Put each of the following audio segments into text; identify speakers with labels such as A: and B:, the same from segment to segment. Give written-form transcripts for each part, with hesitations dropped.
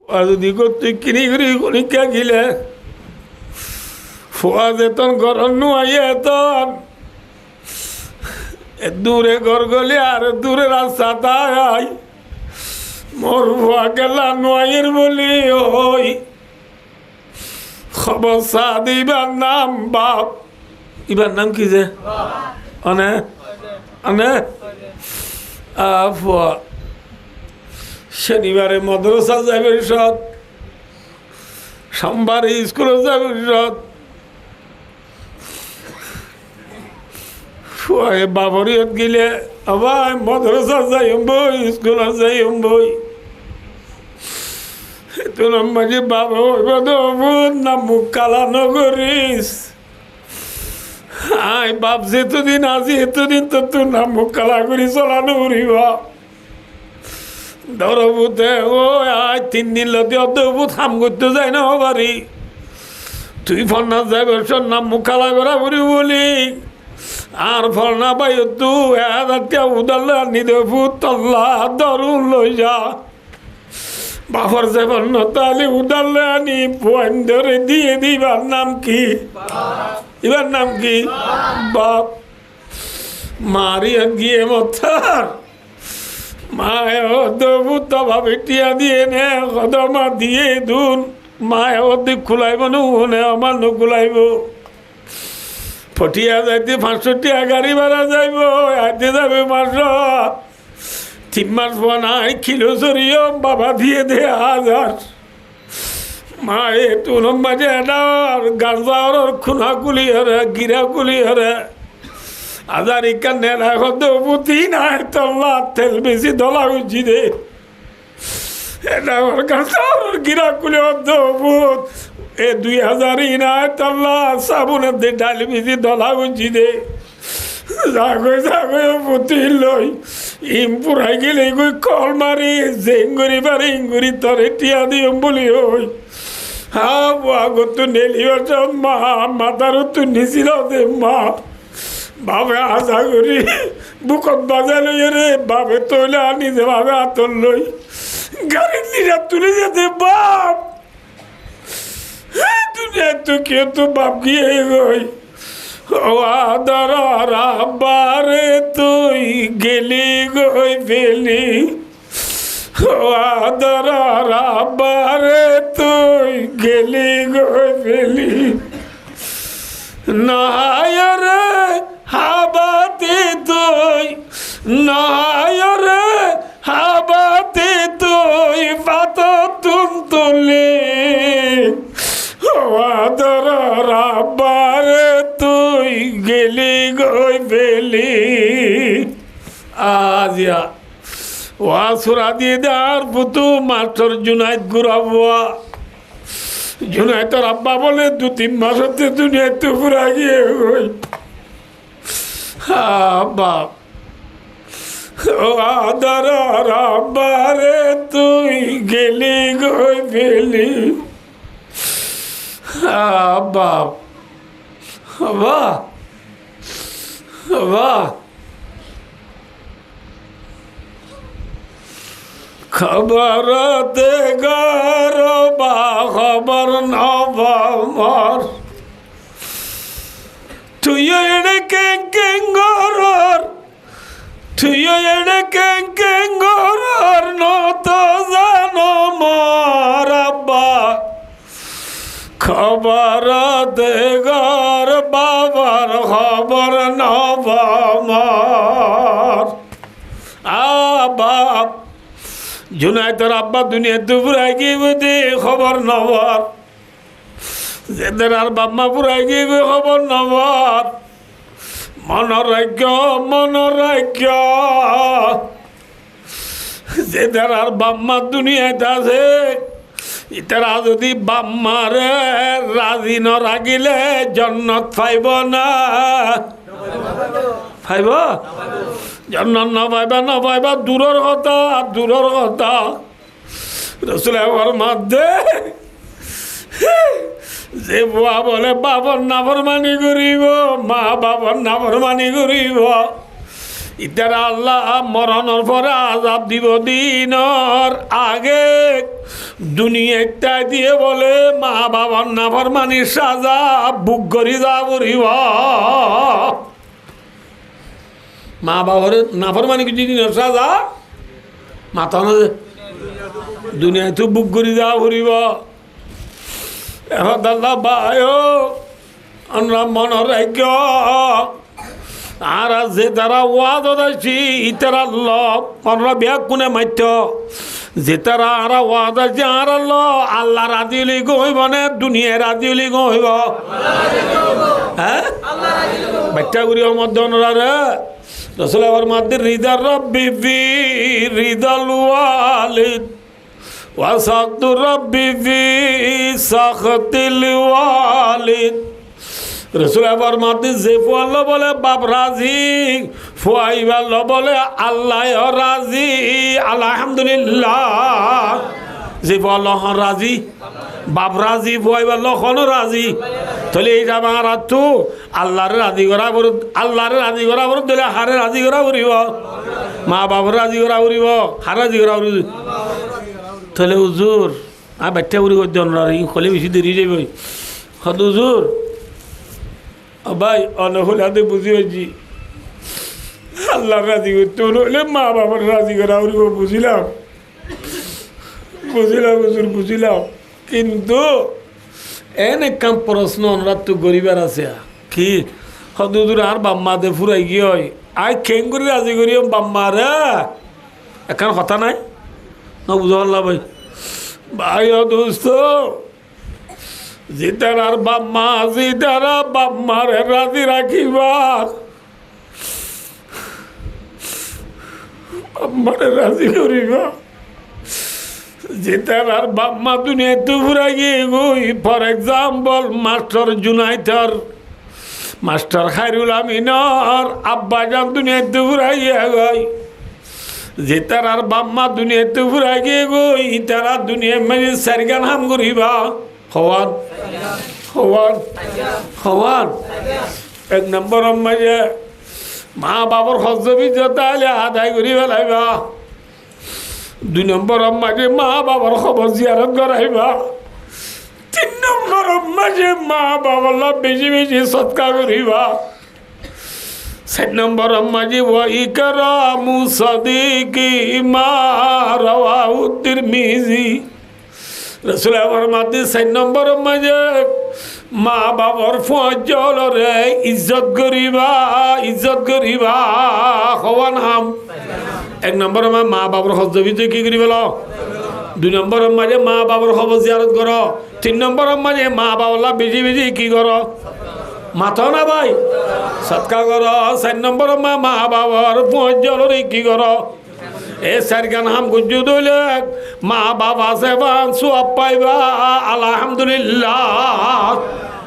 A: যদি করতে কিনি করি কণিকা গিলে ফোয়া যেতন গরম নুয়াইয়া এতন দূরে ঘর গলি আর দূরে রাস্তা তাই মোর ভুয়া গেলা নুয়াইয়ের বলি ওই খবর সাদ ইবার নাম বাপ ইবার নাম কি যে অনে অনে আফুয়া শনিবারে মাদ্রাসা যাবে সৎ সোমবারে স্কুলে যাবে সৎ বাবরিয়ত গিলে আবার মাদ্রাসা যাই বই স্কুলে যাই বই তোর মাঝে বাবা না মুখ কালা নগরিস আই বাপ যেতদিন আজি এতদিন তো তোর নাম মুখ কালা করি চলানো উড়িবা ধরবুতে ও আজ 3 দিন লতি অদ্ভুত হাম করতে যায় না বাড়ি তুই ফলনা যাবে নাম মুখ কালা করা বুড়ি বলি আর ফলনা পাই তু 1000 উদাল নিদে ভূত তল্লা দরুন লই যা বাপর যাবার নতালি উদাল আনি পয়েন ধরে দিয়ে দিবার নাম কি এবার নাম কি বাপ মারিয়া গিয়ে মতার মায় অদ্ভুত ভাবে টিয়া দিয়ে নে কদমা দিয়ে দুন মায় অর্ধেক খুলাইব নে আমার নুকুলাইব ফটিয়া যাইতে 500 টাকা গাড়ি ভাড়া যাইব আইতে যাবে মাস 3 মাস বানাই কিলো সরিও বাবা দিয়ে দে 1000 মায়ে তুন মাঝে আর গার্জার খুনা কুলি হরে গিরা কুলি হরে 1000 ইকানে রাখো দেবুতি নাই তল্লা তেল বেশি দলা উঁচি দে এটা ওর গার্জার গিরা কুলি দেবুত এ 2000 নাই তল্লা সাবুনের দে ডাল বেশি দলা উঁচি দে জাগো পুতি লই ইমপুরাই গেলে গই কল মারি জেঙ্গুরি বারি ইঙ্গুরি তরে টিয়া দিম বলি ওই হা আগত নেলিবার মা মাতারও তো নিছিল দে মা বাবে আশা করি বুকত বাজার লই রে বাবে তৈলে আনি যে বাবে আতর লই গাড়ির নিরা তুলে যেতে বাপ দুনিয়া তো কেউ তো বাপ গিয়ে গই ও আদর রাবারে তুই গেলি গই ফেলি ও আদর রাবারে তুই গেলি গই ফেলি নায়রে হাবাতে তুই নায়রে হাবাতে তুই পাত তুম তুলে ও আদর রাবারে তুই গেলি গই ফেলি আজিয়া ওয়া সুরা দিয়ে দেওয়ার পুতু মাস্টার জুনাইদ ঘুরাবুয়া জুনাইতের আব্বা বলে 2-3 মাস হতে দুনিয়ায় তো ঘুরা গিয়ে গই বাপ ও আদর রাবারে তুই গেলি গই ফেলি বাপ বাহ বাহ খবর দে গর বা খবর নবমর তুই এনে কেঙ্গর তুই এনে কেঙ্গর নত জানো মর আব্বা খবর দে গর বাবার খবর নবমর বাপ জুনাইতের আব্বা দুনিয়া দুপুরাই গিয়ে দে খবর নবর যেদের আর বাম্মা পুরাই গিয়ে খবর নবর মনোরাজ্য যেদের আর বাম্মা দুনিয়াতে আছে ইতারা যদি বাম্মারে রাজি ন রাগিলে জন্নত পাইব না পাইব জন্নত নপাইবা দূরের কথা রসুলের মধ্যে যে বুয়া বলে বাবার নাফরমানি করিব মা বাবার নাফরমানি করিব ইতারা আল্লাহ মরণের পরে আযাব দিব দিনর আগে দুনিয়াটা দিয়ে বলে মা বাবার নাফরমানির সাজা বুক করি যাবরিব মা বাবার নাফরমানি কি দিনের সাজা মাথা না দুনিয়ায় তো বুক করি যাবরিব এখন আল্লাহ ভাই আমরা মনের রাজ্য আর যে তারা ওয়াদ আছি ইতারা আমরা ব্যাগ কোনে মাত্য যে তারা আর ওয়াদ আছে আর আল্লাহ রাজি হলি গইব না দুনিয়া রাজি হলি গইব হ্যাঁ বাচ্চা গুড়ি মধ্যে রে রসুল আবার মধ্যে হৃদয় রব্বি ফি হৃদল ওয়ালিদ وسخط ربي في سخط الوالد রসুল আবার মাতি যে ফুয়াল্লা বলে বাপ রাজি ফুয়াইবাল্লা বলে আল্লাহ রাজি আলহামদুলিল্লাহ যে ফুয়াল্লা রাজি বাপ রাজি ফুয়াইবাল্লা খন রাজি তাহলে এই যাবা আর তো আল্লাহরে রাজি করা আল্লাহরে রাজি করা দিলে হারে রাজি করা করিব মা বাবার রাজি করা করিব হার রাজি করা করিব তাহলে হুজুর আর বাচ্চা উড়ি করতে খলে বেশি দেরি যাবে হত হুজুর ভাই অনহলে হাতে বুঝি হয়েছি আল্লাহ রাজি করতে হলে মা বাবার রাজি করা উড়িব বুঝিলাম হুজুর বুঝিলাম কিন্তু এনে কাম প্রশ্ন অনুরাধ তো গরিবার আছে কি হত হুজুর আর বাম্মা দে ফুরাই গিয়ে হয় আই খেং করে রাজি করি বাম্মা রে এখন কথা নাই না বুঝা পারলা ভাই ভাই দোস্ত জিতার আর বাম্মা জিতারা বাম্মার রাজি রাখিবা বাম্মার রাজি করিবা জিতার আর বাম্মা দুনিয়াতে ঘুরা গিয়ে গই ফর এক্সাম্পল মাস্টার জুনাইটার মাস্টার খায়রুল আমিনর আব্বা যান দুনিয়াতে ঘুরা গিয়ে গই যে তার বাম্মা দুনিয়াতে ঘুরা গিয়ে গই তারা দুনিয়া মানে সারিগান হাম করিবা হওয়ার হওয়ার হওয়ার এক নম্বর মাঝে মা বাবার হজবি তাহলে আদায় করি ফেলাইবা দুই নম্বর মাঝে মা বাবার খবর জিয়ারত করাইবা তিন নম্বর মাঝে মা বাবার বেশি বেশি সৎকা করিবা চার নম্বর মাঝে ওয়াইকারামু সাদিকি মা রাওয়াহু তিরমিজি রাসূল আমার মাঝে চার নম্বর মাঝে মা বাবার ফজলরে ইজ্জত করিবা হওয়ান হাম এক নম্বর মা বাবার হজবি কি করি বলো দুই নম্বর মাঝে মা বাবার খবর জিয়ারত করো তিন নম্বর মাঝে মা বাবার বেশি বেশি কি করো মাথা না ভাই সৎকা কর চার নম্বর মা বাবার পঞ্চলরে কি কর এ চারগান হাম গুজু দইলে মা বাবা সেবান সব পাইবা আলহামদুলিল্লাহ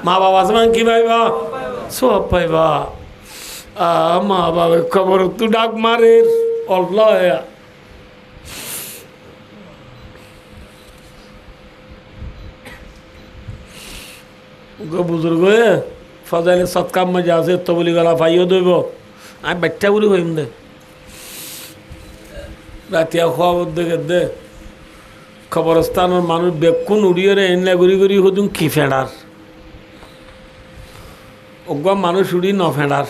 A: মা বাবা সেবান কি পাইবা সব পাইবা মা বাবার খবর তু ডাক মারের অল্লাহ বুজুর্গ ফজাইলে সৎকাম মজা আছে তো বলি গলা ভাইও দইব আমি বাচ্চা বলি হইম দে রাতিয়া খোয়া দেখে দে খবরস্থানের মানুষ বেকুন উড়িয়ে রে এনলা ঘুরি ঘুরি হতুন কি ফেড়ার ওগুয়া মানুষ উড়ি ন ফেড়ার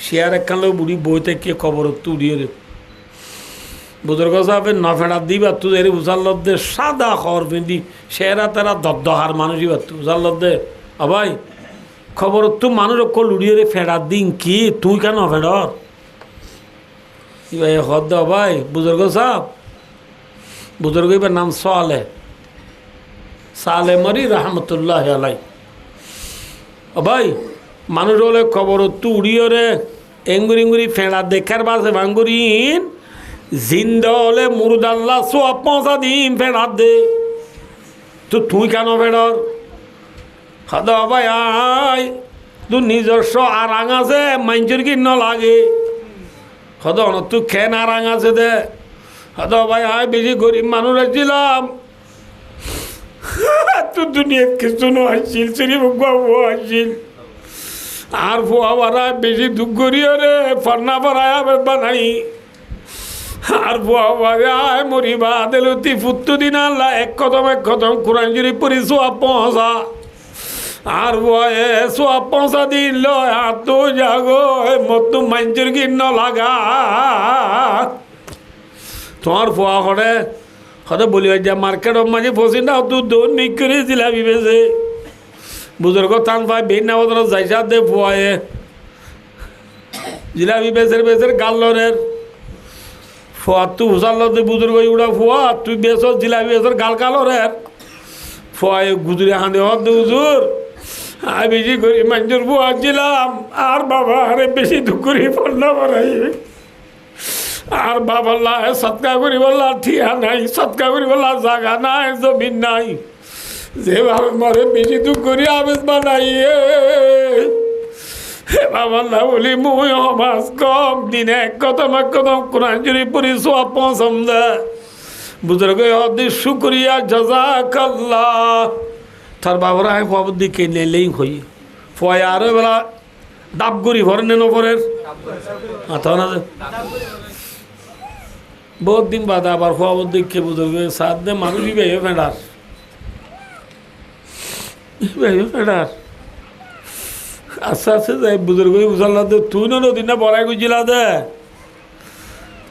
A: শেয়ার একখান লোক বুড়ি বই থেকে খবর তো উড়িয়ে রে বুজুর্গ সাহেব ন ফেড়ার দিবা তু এর উজার লদ্দে সাদা খবর পিন্ধি শেয়ারা তারা দবদহার মানুষই বা তু উজার লদ্দে ভাই খবর তো মানুষ অকল উড়িয়ে রে ফেড়ার দিন কি তুই কেন ফেড়র ভাই হদ ভাই বুজুর্গ সাহেব বুজুর্গ এবার নাম সালে মরি রহমতুল্লাহ আলাই ভাই মানুষ হলে খবর তো উড়িয়ে রে এঙ্গুরি ফেড়া দেখার বাসে ভাঙ্গুরিন জিন্দা হলে মুরুদাল্লা সব পৌঁছা দিন ফেড়ার দে তো তুই কেন ফেড়র হদ ভাই আয় তুই নিজস্ব আরাং আছে মাইঞ্চুর কি ন লাগে হদ তুই খেন আরাং আছে দে হদ ভাই আয় বেশি গরিব মানুষ আসছিলাম তুই দুনিয়াত কিছু আসছিল শ্রী বাবু আসছিল আর ফুয়া বাড়ায় বেশি দুঃখ করিও রে ফর্না পড়ায় আবে বানাই আর ফুয়া বাড়ায় মরিবা দেলতি ফুত্তু দিন আল্লাহ এক কদম কোরআন শরীফ পড়ি সোয়াব পৌঁছা আর বয়ে সোয়াব পৌঁছা দিল আর তো জাগো মতো মাঞ্চুর কিন্ন লাগা তোমার ফুয়া করে হতে বলি যে মার্কেটের মাঝে ফসি না তুই দৌড় মিক করে জিলাপি বেছে বুজুর্গ টান পাই বেন না ওদের যাইসা দে ফুয়ায়ে জিলাপি বেচের গাল্লরের ফুয়া তুই হুসাল দে বুজুর্গ উড়া ফুয়া তুই বেচ জিলাপি বেচের গাল কালরের ফুয়ায়ে গুজুরি হাঁদে হত দে হুজুর আমি বেশি করি মানুষের ফুয়া ছিলাম আর বাবা আরে বেশি দুঃখ করি পড়না পড়াই আর বাবাল্লাহ সৎকা করি বললা ঠিয়া নাই সৎকা করি বললা জাগা নাই জমিন নাই যেভাবে মরে বেশি দুঃখ করি আবেশ বানাইয়ে বাবাল্লাহ বলি মুই সমাজ কম দিনে এক কদম কোরআন শরীফ পড়ি সোয়াব পৌঁছাম দে বুজুর্গ হদি শুক্রিয়া জাযাকাল্লাহ তার বাবারা হয় ফুয়াবুদ্দি কে নেলেই হই ফুয়া আরো বেলা ডাব করি ভরেন নপরের তখন আছে বহুত দিন বাদে আবার ফুয়াবুদ্দি কে বুজুর্গ সাথ দে মানুষই বেয়ে ফেডার ফেডার আস্তে আস্তে যাই বুজুর্গ বুঝাল্লা দে তুই নদী না বড়াই গুছিলা দে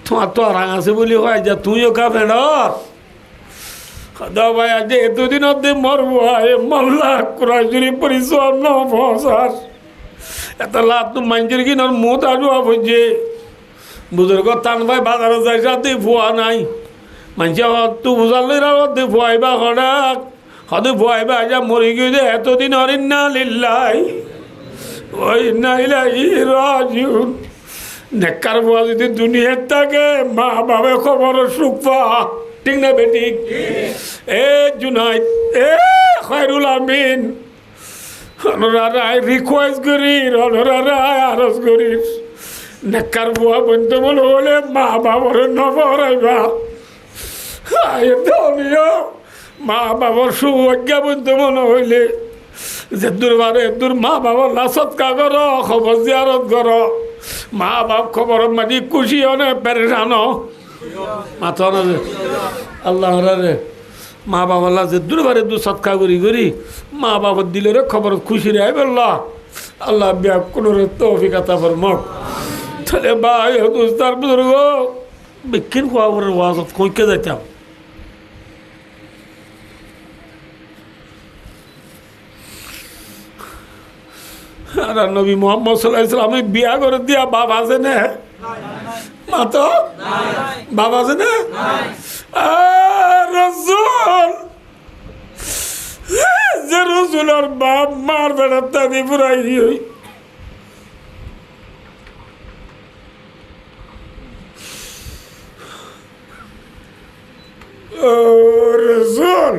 A: তোমার তো রাং আছে বলি হয় যা তুইও কা ফেডর ভাই আজ এতদিন অব্দি মরবো মল্লা কোরআন শরীফ পড়ি সোয়াব ন পৌঁছার এত লাভ তো মাঞ্চের কিনার মুখ আডুয়া বুঝছে বুজুর্গ টান ভাই বাজারে যাই সাথে ফুয়া নাই মানছে তু বুঝালে রাতে ফুয়াইবা হঠাৎ হতে ফুয়াইবা যা মরি গিয়ে এতদিন অরিন্না লিল্লাই ওই নাইলাই রাজিউন নেককার ফুয়া যদি দুনিয়ার থাকে মা বাবা খবর সুখ পা ঠিক না বেটিক এ জুনাইদ এ খয়রুল আমিন অনরারায় রিকোয়েস্ট করি অনরারায় আরজ করি নেককার বুয়া বন্ধু বলে বলে মা বাবার নবরাইবা মা বাবার সুজ্ঞা বন্ধু মনে হইলে যে দুর্বারে দূর মা বাবার লাসৎকা কর খবর জিয়ারত কর মা বাপ খবর মাঝে খুশি হনে পেরেশান মাথা না আল্লাহ রে মা বাবা যে দুর্বারে দু সৎকা করি মা বাবার দিলে রে খবর খুশি রে বললাহ আল্লাহ বিয়া কোনো রে তৌফিকাতা ফরমাক তাহলে ভাই দোস্তার বুজুর্গ বিক্ষিন খবরের ওয়াজত কইকে যাইতাম আর নবী মোহাম্মদ সাল্লাল্লাহু আলাইহি ওয়াসাল্লাম বিয়া করে দিয়া বাবা আছে না মাতো বাবা আছে না রসুল যে রসুলের বাপ মার বেড়ার তাদি পুরাই হই ও রসুল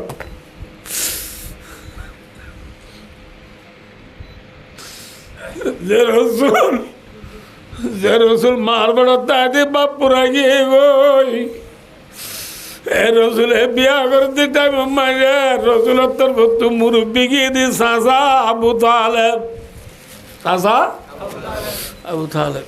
A: যে রসুল মার বেড়ার তাদি বাপ পুরাই গিয়ে গই এ রসুলে বিয়া করতে টাইম মারে রসুলের তরফ তু মুরব্বী গিয়ে দি সাসা আবু তালেব সাসা আবু তালেব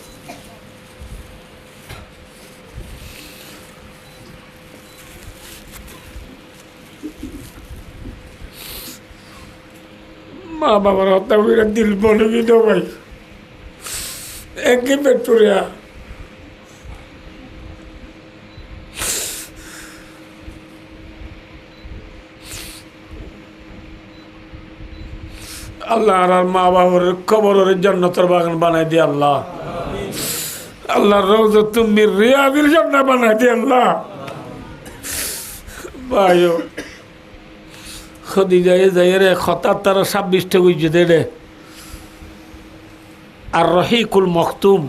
A: মা বাবার হত্যা করে দিল বলে কি তো ভাই একই পেটুরিয়া আল্লাহ আর মা বাবার কবরের জান্নাতের বাগান বানাই দিয়ে আল্লাহ আল্লাহর রওজা তুমি রিয়াদিল জান্নাত বানাই দিয়ে আল্লাহ ভাইও খদিজা যাই রে ৭৭-২৬টা গুইছে দে রে আর রহিকুল মখতুম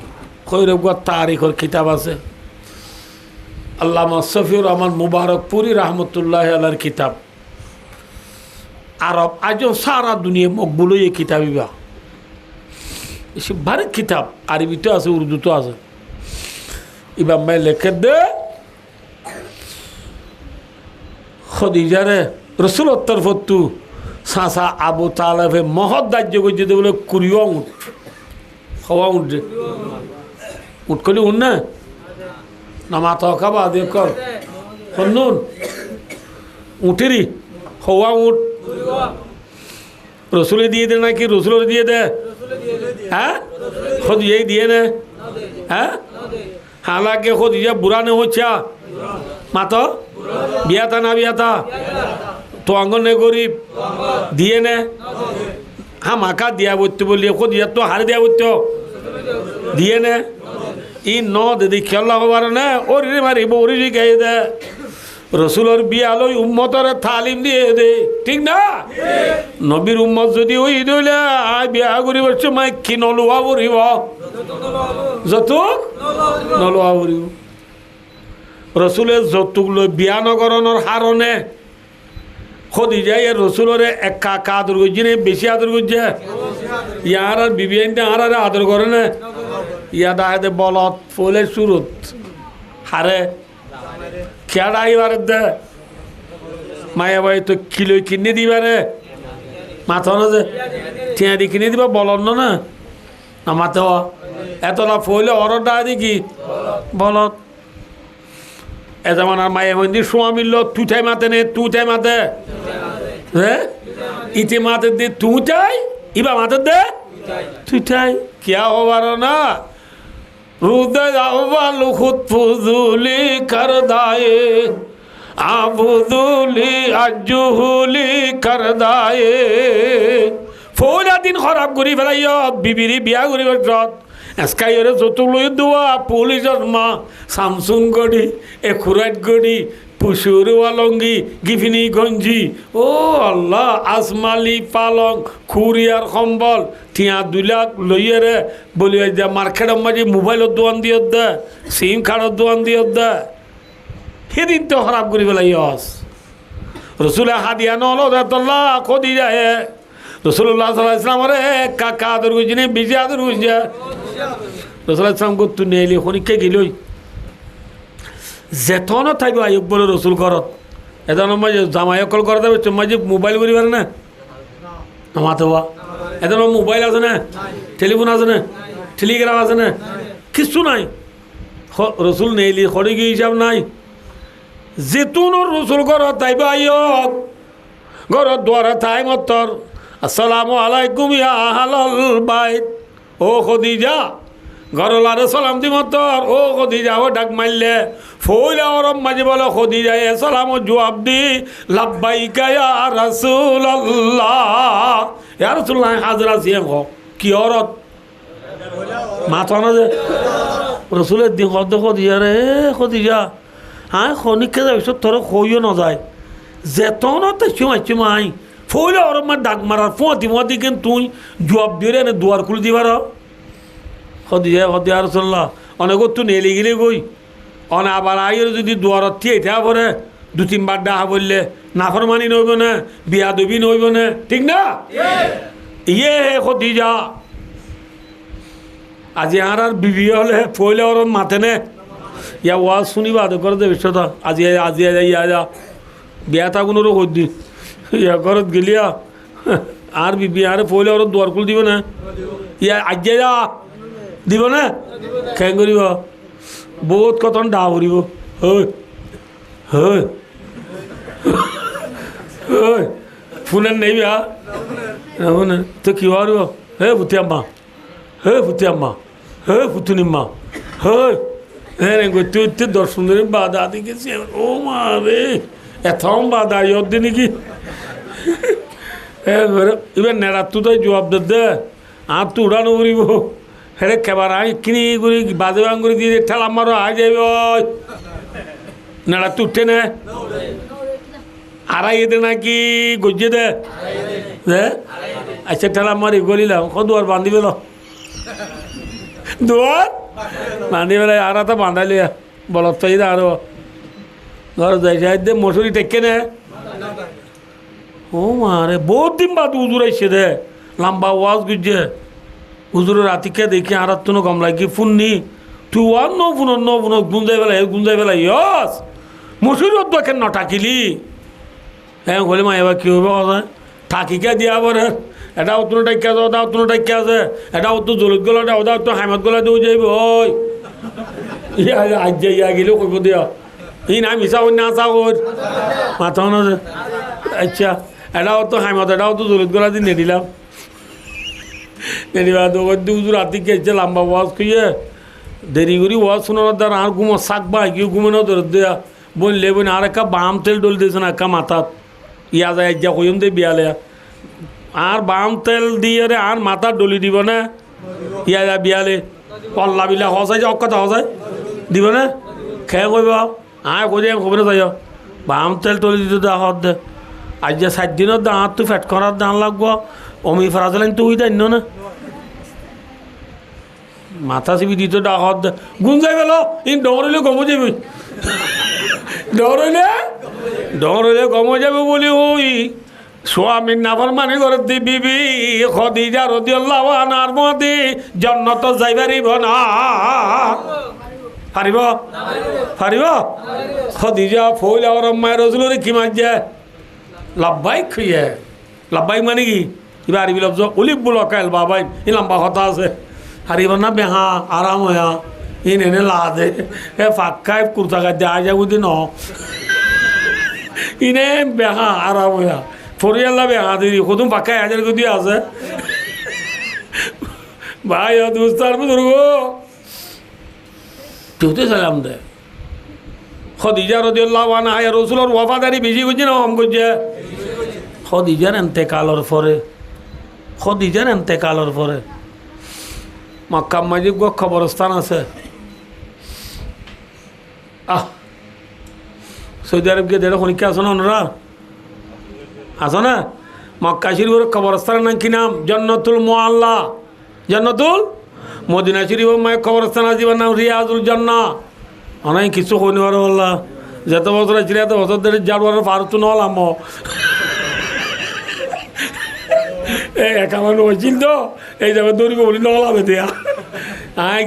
A: খৈরব তারিখের কিতাব আছে আল্লামা শফিউর রহমান মুবারকপুরি রহমতুল্লাহ আলার কিতাব আরব আজও সারা দুনিয়া মকবুল এই কিতাবিবা এসে ভারত কিতাব আরবিতে আছে উর্দুতে আছে ইমাম ভাই লেখে দে খদিজারে রসুলোত্তর ফত্তু সাসা আবু তালেবে মহৎ দাহ্য করছে বলে কুড়িও উঠ হওয়া উঠছে উঠ করলি উঠ না মাথা খাবা দিয়ে কর শুনুন উঠেরি হওয়া উঠ রসুলে দিয়ে দে নাকি রসুলের দিয়ে দে হ্যাঁ খদিজাই দিয়ে নে হ্যাঁ হালাকে খদিজা বুড়া নে হচ্ছে মাতো বিয়াতা না বিয়াতা তো অঙ্গন নে গরিব দিয়ে নে হ্যাঁ মাকা দিয়া বলতে বললি খদিজা তো হারে দিয়া বলতো দিয়ে নে ই ন দিদি খেলা হবার না ওরি মারিব ওরি গাই দে রসুলের বিয়ালই উম্মতরে তালিম দিয়ে দে ঠিক না নবীর উম্মত যদি ওই দইলে বিয়া করিবার সময় কি নলোয়া বরিব যতুক নলোয়া বরিব রসুলের যতুক লৈ বিয়া নগরণের হারণে খদিজা এর রসুলরে এক কাকা আদর করছে না বেশি আদর করছে ইয়ার আর বিবি আনতে আর আদর করে না ইয়া দাহে বলত ফলে সুরত হারে খেয়াড়া আইবার দে মায়া ভাই তো কিলো কিনে দিবারে মাথা না যে টিয়া দি কিনে দিবা বলন না না মাথা এত না ফলে অরডা দেখি বলত এ যেমন আর মায়া মন্দির সোয়া মিলল তুঠাই মাতে নে তুঠাই মাতে হ্যাঁ ইতে মাতে দে তুঠাই ইবা মাতে দে তুঠাই কিয়া হবার না রুদে আহ্বাল খুদ ফুজুলি করদায়ে আবুদুলি আজুহুলি করদায়ে ফৌলা দিন খরাব করি ফেলাই বিবিরি বিয়া করিবার যত এসকাইরে যত লই দেওয়া পুলিশের মা সামসুং গড়ি এখুরাট গড়ি পুশুর ওয়ালঙ্গি গিফিনি গঞ্জি ও আল্লাহ আসমালি পালং খুরিয়ার কম্বল টিয়া 2 লাখ লইয়েরে বলি যে মার্কেটের মাঝে মোবাইলের দোকান দিয়ে দে সিম কার্ডের দোকান দিয়ে দে সেদিন তো খারাপ করি পেলাই রসুলে হাদিয়া নল দেতল্লা কদি যায় রসুল্লাহ সাল্লাহ ইসলামরে কাকা আদর করছি না বেশি আদর করছে রসুল্লাহ ইসলাম করতো নেইলি খনিকে গেলই যেতনও থাকবে আয়ুব বলে রসুল ঘরত এজন মাঝে জামাই অকল করে দেবে মাঝে মোবাইল করি পারে না আমাতে বা এজন মোবাইল আছে না টেলিফোন আছে না টেলিগ্রাম আছে না কিছু নাই রসুল নেইলি খড়ি গিয়ে হিসাব নাই যেতুনো রসুল ঘরত তাইবে আয়ুব ঘরত দুয়ারে থাই মতর আসসালামু আলাইকুম ইয়া আহলাল বাইত ও খদিজা ঘরলারে সালাম দি মতর ও খদিজা ও ডাক মারলে ফৌলা ওরম মাঝে বলে খদিজা এ সালাম জবাব দি লাব্বাইকা ইয়া রাসূলুল্লাহ ইয়া রাসূলুল্লাহ হাজরা সিয়াম হ কি অরত মাথা না যে রসুলের দিন খদ খদিজা রে খদিজা হ্যাঁ খনিকে যাইছ তোর কইও না যায় যেতনও তো চুমাই ফৌলে ওর মা ডাক মারার ফতি কেন তুই জবাব দিয়ে এনে দুয়ার খুলে দিবার হদিয়া রসল্লাহ অনেক তুই নেলি গেলে গই অনে আবার আইয়ের যদি দুয়ারত থিয়ে থা পরে 2-3 বার ডাহা বললে নাফরমানি নইব না বিয়া দবি নইব না ঠিক না ইয়ে হে খদিজা আজি আর বিবি হলে ফৌলে ওর মাথে নে ইয়া ওয়াজ শুনিবা তো করে দে বিশ্বতা আজি ইয়া বিয়া থাকুনোরও কই দি ইয়া ঘরত গেলিয়া আর বিবি আরে পইলে ওর দুয়ার খুল দিব না ইয়া আজ্ঞা যা দিব না কেন করিব বহুত কতন ডা করিব হই হই হই ফোনের নেই বিয়া না তো কি হরিব হে ভূতি আম্মা হে ভূতি আম্মা হে ভূতুনিম্মা হই হ্যাঁ তুই 10 দিনের বাদা দেখেছি ও মা রে এথম বাদা ইয়দ দি নাকি এবার নেড়া তু তাই জবাব দে আর তো উড়ানো করিব হেরে কেবার আই কিনি করি বাজে বাং করে দিয়ে ঠেলা মারো আই যাইব নেড়া তু উঠে নে আড়াই দে নাকি গজ্জে দে আচ্ছা ঠেলা মারি গলিলাম দুয়ার বান্ধি পেল দুয়ার বান্ধি পেলাই আর তো বান্ধালি বলত চাই আরো ঘর যাই দে মশুরি টেকে নে ও মারে বহুত দিন বাদ হুজুর আইসে দে লম্বা ওয়াজ গুজে হুজুরের রাতিকে দেখি আর তো কম লাগে ফোন নি তুই ওয়ার ন ফোন গুঞ্জাই ফেলাই ইয়স মশুরি অধ্যক্ষে নটাকিলি হ্যাঁ বলে মা এবার কী হবে কথা থাকিকে দিয়া পরে এটা অতুন টাইকা আছে ওটা অতুন টাইকা আছে এটা অত জলুত গলা ওটা অত হাইমত গলা দিও যাইব ওই আজ ইয়া গেলেও কইব দিয়া ই না মিশা অন্য আসা ওর মাথা না আচ্ছা এটা অত হাইমত এটা অত জলুত গলা দিয়ে নেদিলাম নেদিবা তো দুজু রাতি গেছে লম্বা ওয়াজ খুঁজে দেরি করি ওয়াজ শোনানোর দ্বারা আর ঘুমো শাক বা কেউ ঘুমানো ধরে দেয়া বললে বোন আর একটা বাম তেল ডল দিয়েছে না একটা মাথাত ইয়া যায় যা কইম দে বিয়ালে আর বাম তেল দিয়ে রে আর মাথা ডলি দিব না ইয়া যা বিয়ালে পল্লা বিলা হসাই যে অকথা হসাই দিব না খেয়ে কইব কই যে খবরে যাই বাম তেল টলি দিতে দা হদ দে আজ যে 7 দিনের দাঁত তুই ফ্যাট করার দান লাগবো অমি ফরাজলেন তুই দেন না মাথা চিবি দিতে দা হদ দে গুণ যাই গেল ইন ডরিলে গম যাবি ডরিলে গম যাবে বলি ওই স্বামীর নাফর মানে করে দি বিবি খদিজা রাদিয়াল্লাহু আনহার মধ্যে জান্নাত যাইবারিব না পারিব পারিব খদিজা ফইলা আর মায়ের রাসূলের কি মাঝে লাব্বাইক খুইয়ে লাব্বাইক মানে কি কিবা আরবি লফজ উলিব বুলকাল বাবাই ই লম্বা কথা আছে হারিব না বেহা আরাম হয়া ইন এনে লা দে এ ফাক্কাই কুর্তা গা দে আজা বুদি ন ইনে বেহা আরাম হয়া ফরিয়াল্লা বেহা দিদি খুদুম ফাক্কাই হাজার গদি আছে ভাই ও দুস্তার বুজুর্গ তুতে সালাম দে খদিজা রাদিয়াল্লাহু আনহা রাসূলের ওয়াফাদারি বেশি করছে না কম করছে খদিজার এন্তেকালের পরে মক্কা মাঝে খবরস্থান আছে সৌদি আরব গিয়ে দেড় খনিকা আসো না ওনারা আসো না মক্কা শরীফের খবরস্থানের নাম কি নাম জান্নাতুল মুআল্লা জান্নাতুল মদিনা শরীফের মায়ের খবরস্থান আজিবার নাম রিয়াজুল জান্নাহ অনেক কিছু হইনি পারো বললা যত বছর ছিল এত বছর ধরে যার পারতো নলাম একামান হয়েছিল তো এই যাবে দৌড়িব বলি নলামে দেয়া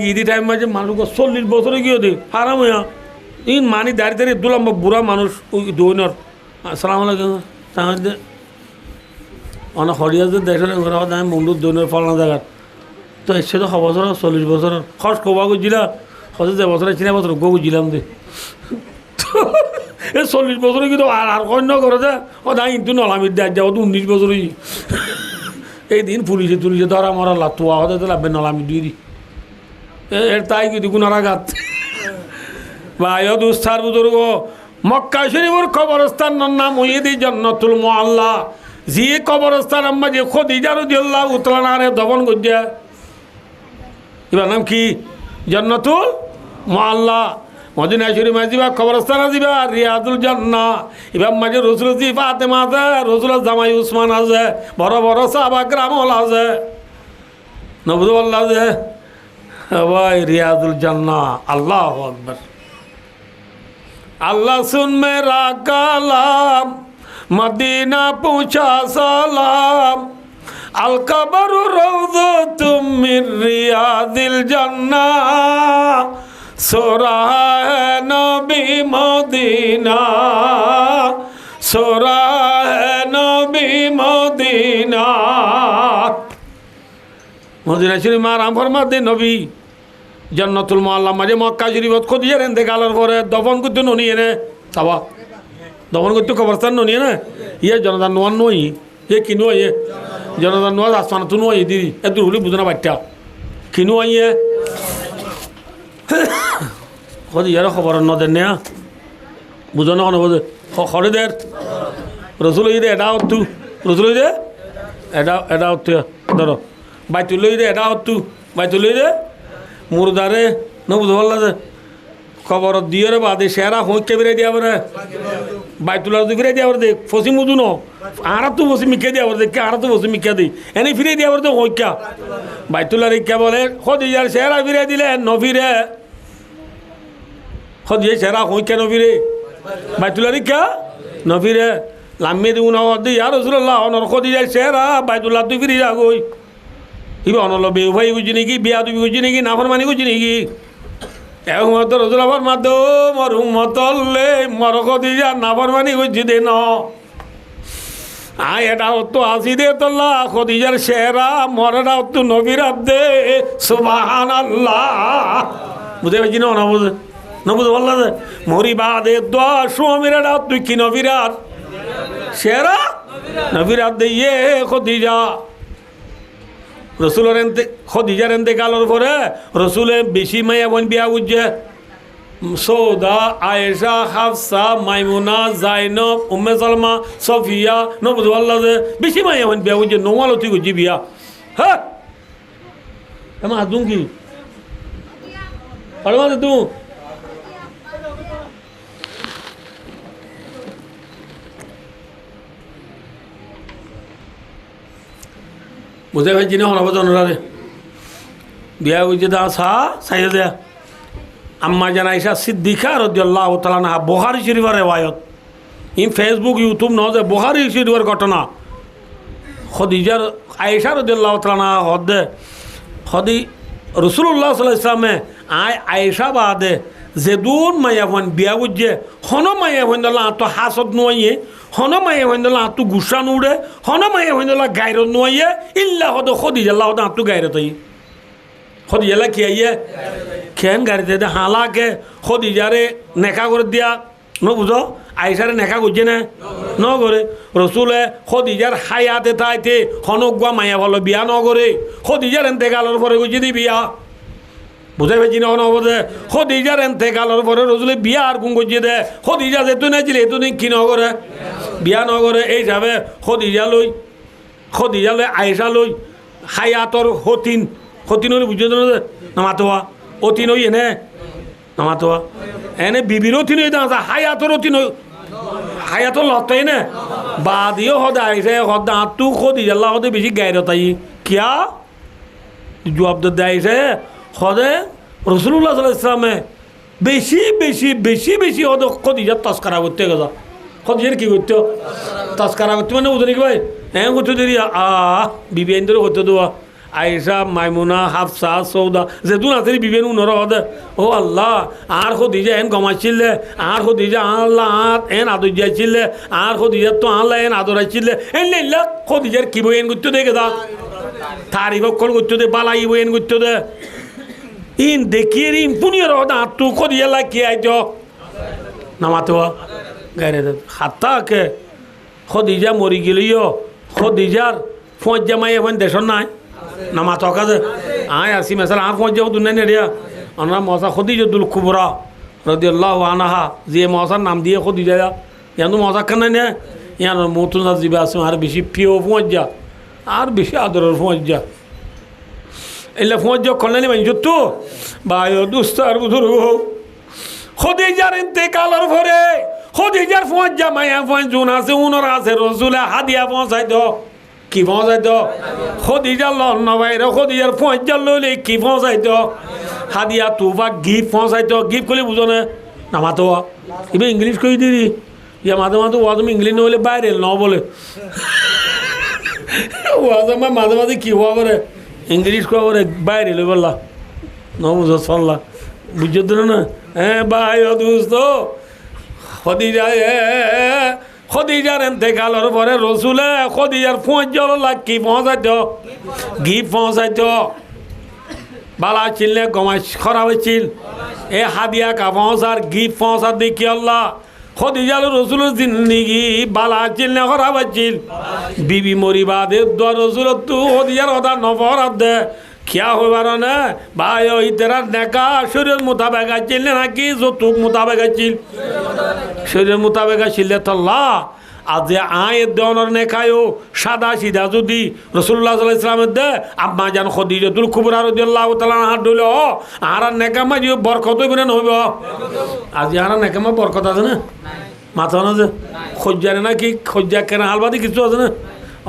A: গিদি টাইম মাঝে মানুষ 40 বছরে গিয়ে দে আরাম হইয়া ইন মানি দাঁড়িয়ে দাঁড়িয়ে দুলাম বুড়া মানুষ ওই দৌনর আসসালামু আলাইকুম তাহলে অনেক হরিয়া যে দেখেন আমি বন্ধুর দৌনের ফলানো জায়গার তো এসে তো 6 বছর 40 বছর খরচ কবা গুজিলা হয়তো যে বছর 3 বছর গো গুজিলাম দে এই 40 বছরে কিন্তু আর কন্য করে যে ও না কিন্তু নলামির দেয় যাও তো 19 বছরই এই দিন পুলিশে তুলিছে ধরা মরা লাতুয়া হতে তো লাগবে নলামি দিয়ে দি এর তাই কিন্তু গুনারাঘাত ভাই ও দুস্তার বুজুর্গ মক্কা শরীফের কবরস্থান নাম ওইদি জান্নাতুল মুআল্লা যে কবরস্থান আম্মা যে খদিজা রাদিয়াল্লাহু তাআলা আনহা দফন করছে এবার নাম কি জান্নাতুল মুআল্লা মদিনা শরীফ মাঝিবা কবরস্থান আজিবা রিয়াজুল জান্নাহ এবার মাঝে রাসূল জি ফাতেমা আছে রাসূলের জামাই উসমান আছে বড় বড় সাহাবা کرام আছে নবুল্লাহ আছে ভাই রিয়াজুল জান্নাহ আল্লাহু আকবার আল্লাহ সুন মেরা কালাম মদিনা পৌঁছা সালাম আল কবর রওযাতুম মির রিয়াদিল জান্নাহ সোরাহ নবী মদিনা সোরাহ নবী মদিনা মদিনা শরীফ আরাম ফরমাতে নবী জান্নাতুল মুআল্লা মাঝে মক্কা শরীফত খদিজার ইন্তেকালের পরে দফন করতে ননি এনে তাবা দফন করতে কবরস্থান ননি না ইয়ে জনদান নোয়ান নই এ কিনো ইয়ে জনদান নোয়াজ আসমান তো নই দিদি এত হলি বুঝনা বাচ্চা কিনো ইয়ে খদিজার খবর ন দেন না বুঝো না বোঝে খরে দের রসুল দে এটা হতু রসুল দে এটা হতু ধরো বাইতুল দে এটা হতু বাইতুল দে মুরদারে ন বুঝো বললা যে খবর দিয়ে রে বাদে সেরা হইকে বেড়ে দিয়া বলে বাইতুলার তো ফিরে দিয়া দে ফসি মুদু ন আর তো বসে মিকে দিয়া দে কে আর তো বসে মিকে দিই এনে ফিরে দিয়া দে হইকা বাইতুলার কে বলে খদিজার সেরা ফিরে দিলে ন ফিরে খদিজা সেরা হইকা ন ফিরে বাইতুলার কে ন ফিরে লাম্মে দিউ না দে ইয়া রাসূলুল্লাহ অনর খদিজার সেরা বাইতুল্লাহ তো ফিরে যা গই ইবা অনল বেউ ভাই বুঝি নাকি বিয়া তুমি বুঝি নাকি নাফরমানি বুঝি নাকি একমাত্র রসুল আবার মাতো মর উম্মতলে মর খদিজা নাফরমানি বুঝি দে ন আয় এটাও তো আসি দে তোল্লা খদিজার শেরা মরাটাও তো নবীর দে সুবহানাল্লাহ বুঝে পাইছি না বুঝে না বুঝে বললা যে মরিবাদে দোয়া সুমিরাটাও তুই কি নবীরাত শেরা নবীরাত দে ইয়ে খদিজা রসুলের খদিজার এন্তেকালের পরে রসুলে বেশি মাইয়া বোন বিয়া বুঝছে সৌদা আয়েশা হাফসা মাইমুনা জাইনব উম্মে সালমা সফিয়া নবুজ আল্লাহ যে বেশি মাইয়া বোন বিয়া বুঝছে নমালতি করছি বিয়া হ্যাঁ এমা আদুম কি আর মানে তুই বুঝে ভাই চিনি হনাব জনরারে বিয়া বুঝে দা সাইডে দেয়া আম্মা জানাইসা সিদ্দিকা রাদিয়াল্লাহু তাআলা না বুখারী শরীফের রিওয়ায়াত ইন ফেসবুক ইউটিউব ন যে বুখারী শরীফের ঘটনা খদিজার আয়েশা রাদিয়াল্লাহু তাআলা না হদে খদি রাসূলুল্লাহ সাল্লাল্লাহু আলাইহি ওয়াসাল্লামে আয়েশা বাদে যেদুন মাইয়া হন বিয়া বুঝে হন মাইয়া হন দলা তো হাসত নয়ে হন মাইয়া হন দলা তো গুসা নুড়ে হন মাইয়া হন দলা গায়রত নয়ে ইল্লা হদ খদিজা আল্লাহ তো গায়রত আই খদিজা কি আইয়ে খেন গাড়িতে দে হালাকে খদিজারে নেকা করে দিয়া ন বুঝো আয়েশারে নেকা করছে না ন করে রসুলে খদিজার হায়াতে তাইতে হনগুয়া মাইয়া ভালো বিয়া ন করে খদিজার এন্তেকালের পরে গুছি দি বিয়া বুঝাই পাইছি না হবদে খদিজার এন্তেকালের পরে রসুলে বিয়া আর গুণ করছে দে খদিজা যেহেতু নাইছিল এতো দিন কি ন করে বিয়া ন করে এই হিসাবে খদিজা লই আয়েশা লই হায়াতর হতিন হলে বুঝে নামাতোয়া অতিন হই এনে নামাতোয়া এনে বিবির অতিন হই দা হায়াতর অতিন হায়াতর লতাই না বাদিও হদে আইসে হদ তু খদি আল্লাহ হদে বেশি গায়রতাই কিয়া জবাব দেয়ছে হদে রসুল্লাহ সাল্লাল্লাহু আলাইহি ওয়াসাল্লামে বেশি বেশি বেশি বেশি হদে খদিজা তস্করা করতে গেল খদিজার কি করতো তস্করা করতে মানে বুঝলি কি ভাই হ্যাঁ করতে দেরি বিবি আইন ধরে করতে দেওয়া আয়েশা মাইমুনা হাফসা সৌদা যেদুন আছে বিবেন উনর হদে ও আল্লাহ আর খদিজা এন গমাইছিলে আর খদিজা আল্লাহ এন আদর যাইছিলে আর খদিজা তো আল্লাহ এন আদর আইছিলে এন লাইলা খদিজার কি বই এন করতে দে গেদা তারিফ কল করতে দে বালাই বই এন করতে দে ইন দেখিয়ে ইন পুনিয়র হদা তু খদিজা লা কি আইতো নামাতো গাইরে হাত্তাকে খদিজা মরি গেলিও খদিজার ফৌজ জামাই এখন দেশর নাই নামাতো কাজে আয় আসি মেসাল আর ফৌজ যাও দুনিয়া নেড়িয়া আমরা মশা খদিজাতুল কুবরা রাদিয়াল্লাহু আনহা যে মশার নাম দিয়ে খদিজা ইয়ানো মশা কান না ইয়ানো মতুন জিবে আছে আর বেশি প্রিয় ফৌজ যা আর বেশি আদরের ফৌজ যা এলে ফৌজ যা কল্যাণী মানছ তো ভাই দুস্তার বুজুর্গ খদিজার ইন্তেকালের পরে খদিজার ফৌজ যা মায়া ফৌজ জুন আছে উনর আছে রসুলে হাদিয়া পৌঁছাই দাও কি পৌঁছাই দাও খদিজার লন্নবাইরে খদিজার ফৌজ যা লইলে কি পৌঁছাই দাও হাদিয়া তুবা গিফট পৌঁছাই দাও গিফট করলে বুঝো না নামাতো এবার ইংলিশ কই দিদি ইয়া মাঝে মাঝে ওয়া তুমি ইংলিশ নহলে বাইরে ন বলে ওয়া আমার মাঝে মাঝে কি হওয়া করে ইংলিশ কোয়া করে বাইরে লই বললা ন বুঝো চললা বুঝছো তো না হ্যাঁ ভাই দুস্ত খদিজার এন্তেকালের পরে রসুলে খদিজার ফৌজ কি পৌঁছাইত গিফট পৌঁছাইত বালা চিনলে গমাই খরা হয়েছিল এ হাদিয়া কা পৌঁছার গিফট পৌঁছার দেখি আল্লাহ খদিজার রসুলের জিন্দিগি বালা চিনলে খরা হয়েছিল বিবি মরিবাদে দোয়া রসুল তু খদিজার হদা নফরাত দে क्या हो बारो ना भाई इतरा नेका शरीर मुताबिक आचिल नाकि যৌতুক मुताबिक आचिल शरीर मुताबिक आचिल तल्ला आज आय देवनर नेकायो सादा सीधा যদি রাসূলুল্লাহ সাল্লাল্লাহু আলাইহি ওয়াসাল্লাম দে আম্মা জান খদিজাতুল কুবরা রাদিয়াল্লাহু তাআলা আনহা দইল আর নেকামা যে বরকত হইবে না হইব আজ আর নেকামা বরকত আছে না মাথা না যে খজ্জারে না কি খজ্জা কেন হালবাদি কিছু আছে না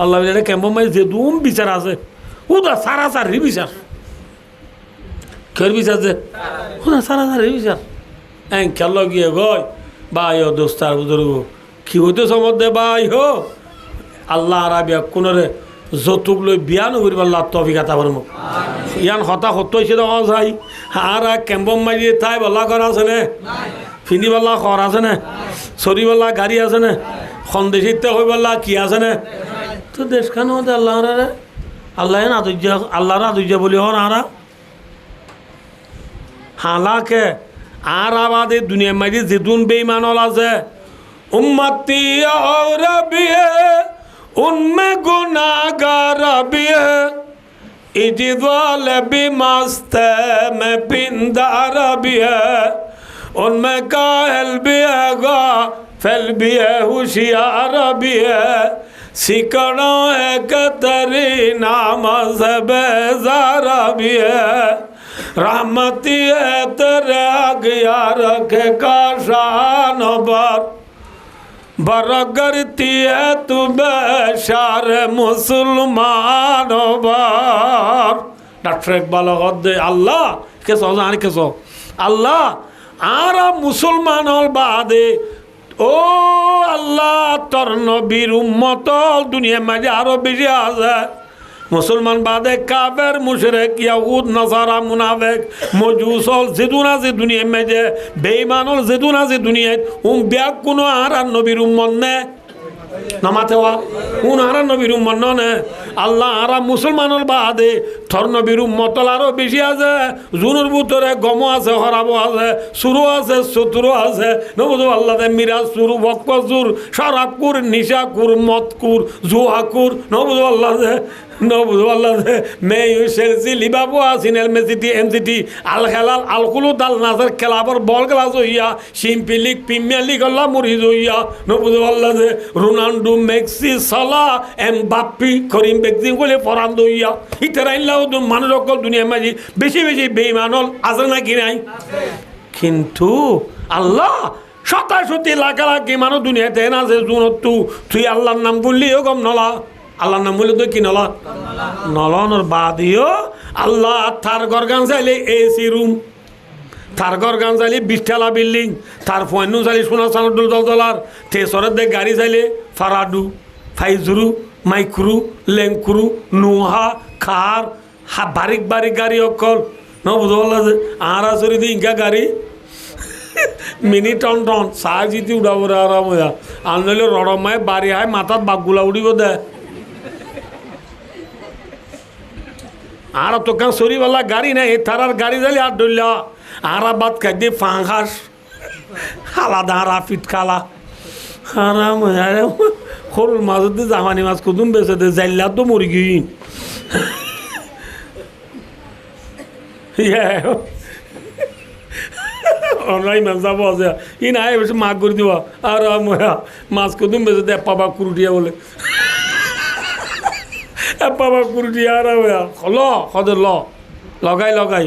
A: আল্লাহ বলে কেমন মাই যে দুম বিচার আছে উদা সারা সারি বিচার কের বিচার যে উদা সারা সারি বিচার এন খেল গিয়ে গয় ভাই ও দোস্তার বুজুর্গ কি হইতে সমধ্যে ভাই হো আল্লাহ আরাবিয়া কোনরে যৌতুক লই বিয়া নকরি আল্লাহ তৌফিক আতা করমু ইয়ান হতা হত হইছে তো যাই আর কেম্বম মারি তাই বল্লা করা আছে না ফিনি বল্লা খর আছে না সরি বল্লা গাড়ি আছে না সন্দেশিত হয়ে বললা কি আছে না তো দেশ খান হতে আল্লাহ না দুর্যা আল্লাহ না দুর্যা বলি হন আরা হালাকে আর আবাদে দুনিয়া মাঝে যেতুন বেঈমানল আছে উম্মতি और भी है उनमें गुनाहगार भी है इजवाल भी मस्त है मैं पिंदार भी है उनमें काहिल भी है गाफिल भी है होशियार भी है सिकड़ों है कतरी नामज़ बेज़ारा भी है रहमती है तेरे अगियार के काशान पर बरगरती है तू बेशार मुसलमान बार डॉक्टर इकबाल दे अल्लाह केसो जान केसो अल्लाह आरा मुसलमान बादे ओ अल्लाह तोर नबीर उम्मत दुनिया में आरो बेশি আছে মুসলমান বাদে কাফের মুশরিক ইয়াহুদ নাসারা মুনাফিক মজুসল জিদুনা যে দুনিয়া মেজে বেঈমানল জিদুনা যে দুনিয়াত ব্যাক কোনো আর নবীর উম্মত নে নামাতেওয়া কোন আর নবীর উম্মত নে আল্লাহ আর মুসলমানল বাদে থর নবীর উম্মতল আরো বেশি আছে জুনুর ভিতরে গম আছে হরাবো আছে সুরু আছে শত্রু আছে নবুদ আল্লাহ মিরাজ সুরু বকজুর শরাবকুর নিশাকুর মদকুর জুহাকুর নবুদ আল্লাহ নবুদ আল্লাহ মে ইউসেলসি লিবাবু আসিনেল মেসিটি এমসিটি আল হেলাল আল কুলু দাল নাজার খেলাবর বল গ্লাস হইয়া সিম্পিলিক প্রিমিয়ার লিগ আল্লাহ মুরিদ হইয়া নবুদ আল্লাহ রোনাল্ডো মেক্সি সালা এমবাপ্পি করিম বেকজিম বলে ফরান্দ হইয়া ইতারাইল্লাহ মানুষ অকল দুনিয়া মাঝি বেশি বেশি বেঈমানল আছে নাকি নাই কিন্তু আল্লাহ শতাশতি লাখ লাখ মানুষ দুনিয়াতে না যে জুনত তুই আল্লাহর নাম বললিও গম নলা আল্লাহর নাম বলে তো কি নলা নলনের বাদিও আল্লাহ তার ঘর গান চাইলে এসি রুম তার ঘর গান চাইলে 20 বিল্ডিং তার ফোন চাইলে সোনা চানুর দল তেসরের দেখ গাড়ি চাইলে ফারাডু ফাইজুরু মাইক্রু লেঙ্কুরু নুহা খার বারিক বারিক গাড়ি অকল ন বুঝল আর আসরি দি ইঙ্কা গাড়ি মিনি টন টন চাহ জিতি উড়াব রে আরাম হইয়া আনলে রড়মায় বাড়ি হায় মাথাত বাঘগুলা উড়িব দে আর তো কান সরিওয়ালা গাড়ি নাই তারার গাড়ি যাইলে আর ডইলা আর বাদ খাই দিয়ে ফাঁঘাস আলাদা আর ফিট খালা আরাম হইয়া সরুর মাছত দিয়ে জামানি মাছ কুদুম বেছে দে জাইলা তো মরি গই অনলাইন মাছ যাব আছে ই নাই বেশি মাছ করে দিব আর মাছ কুদুম বেছে দে পাবা কুরুটিয়া বলে পাবা কুরুটিয়া আর ল সদর লগাই লগাই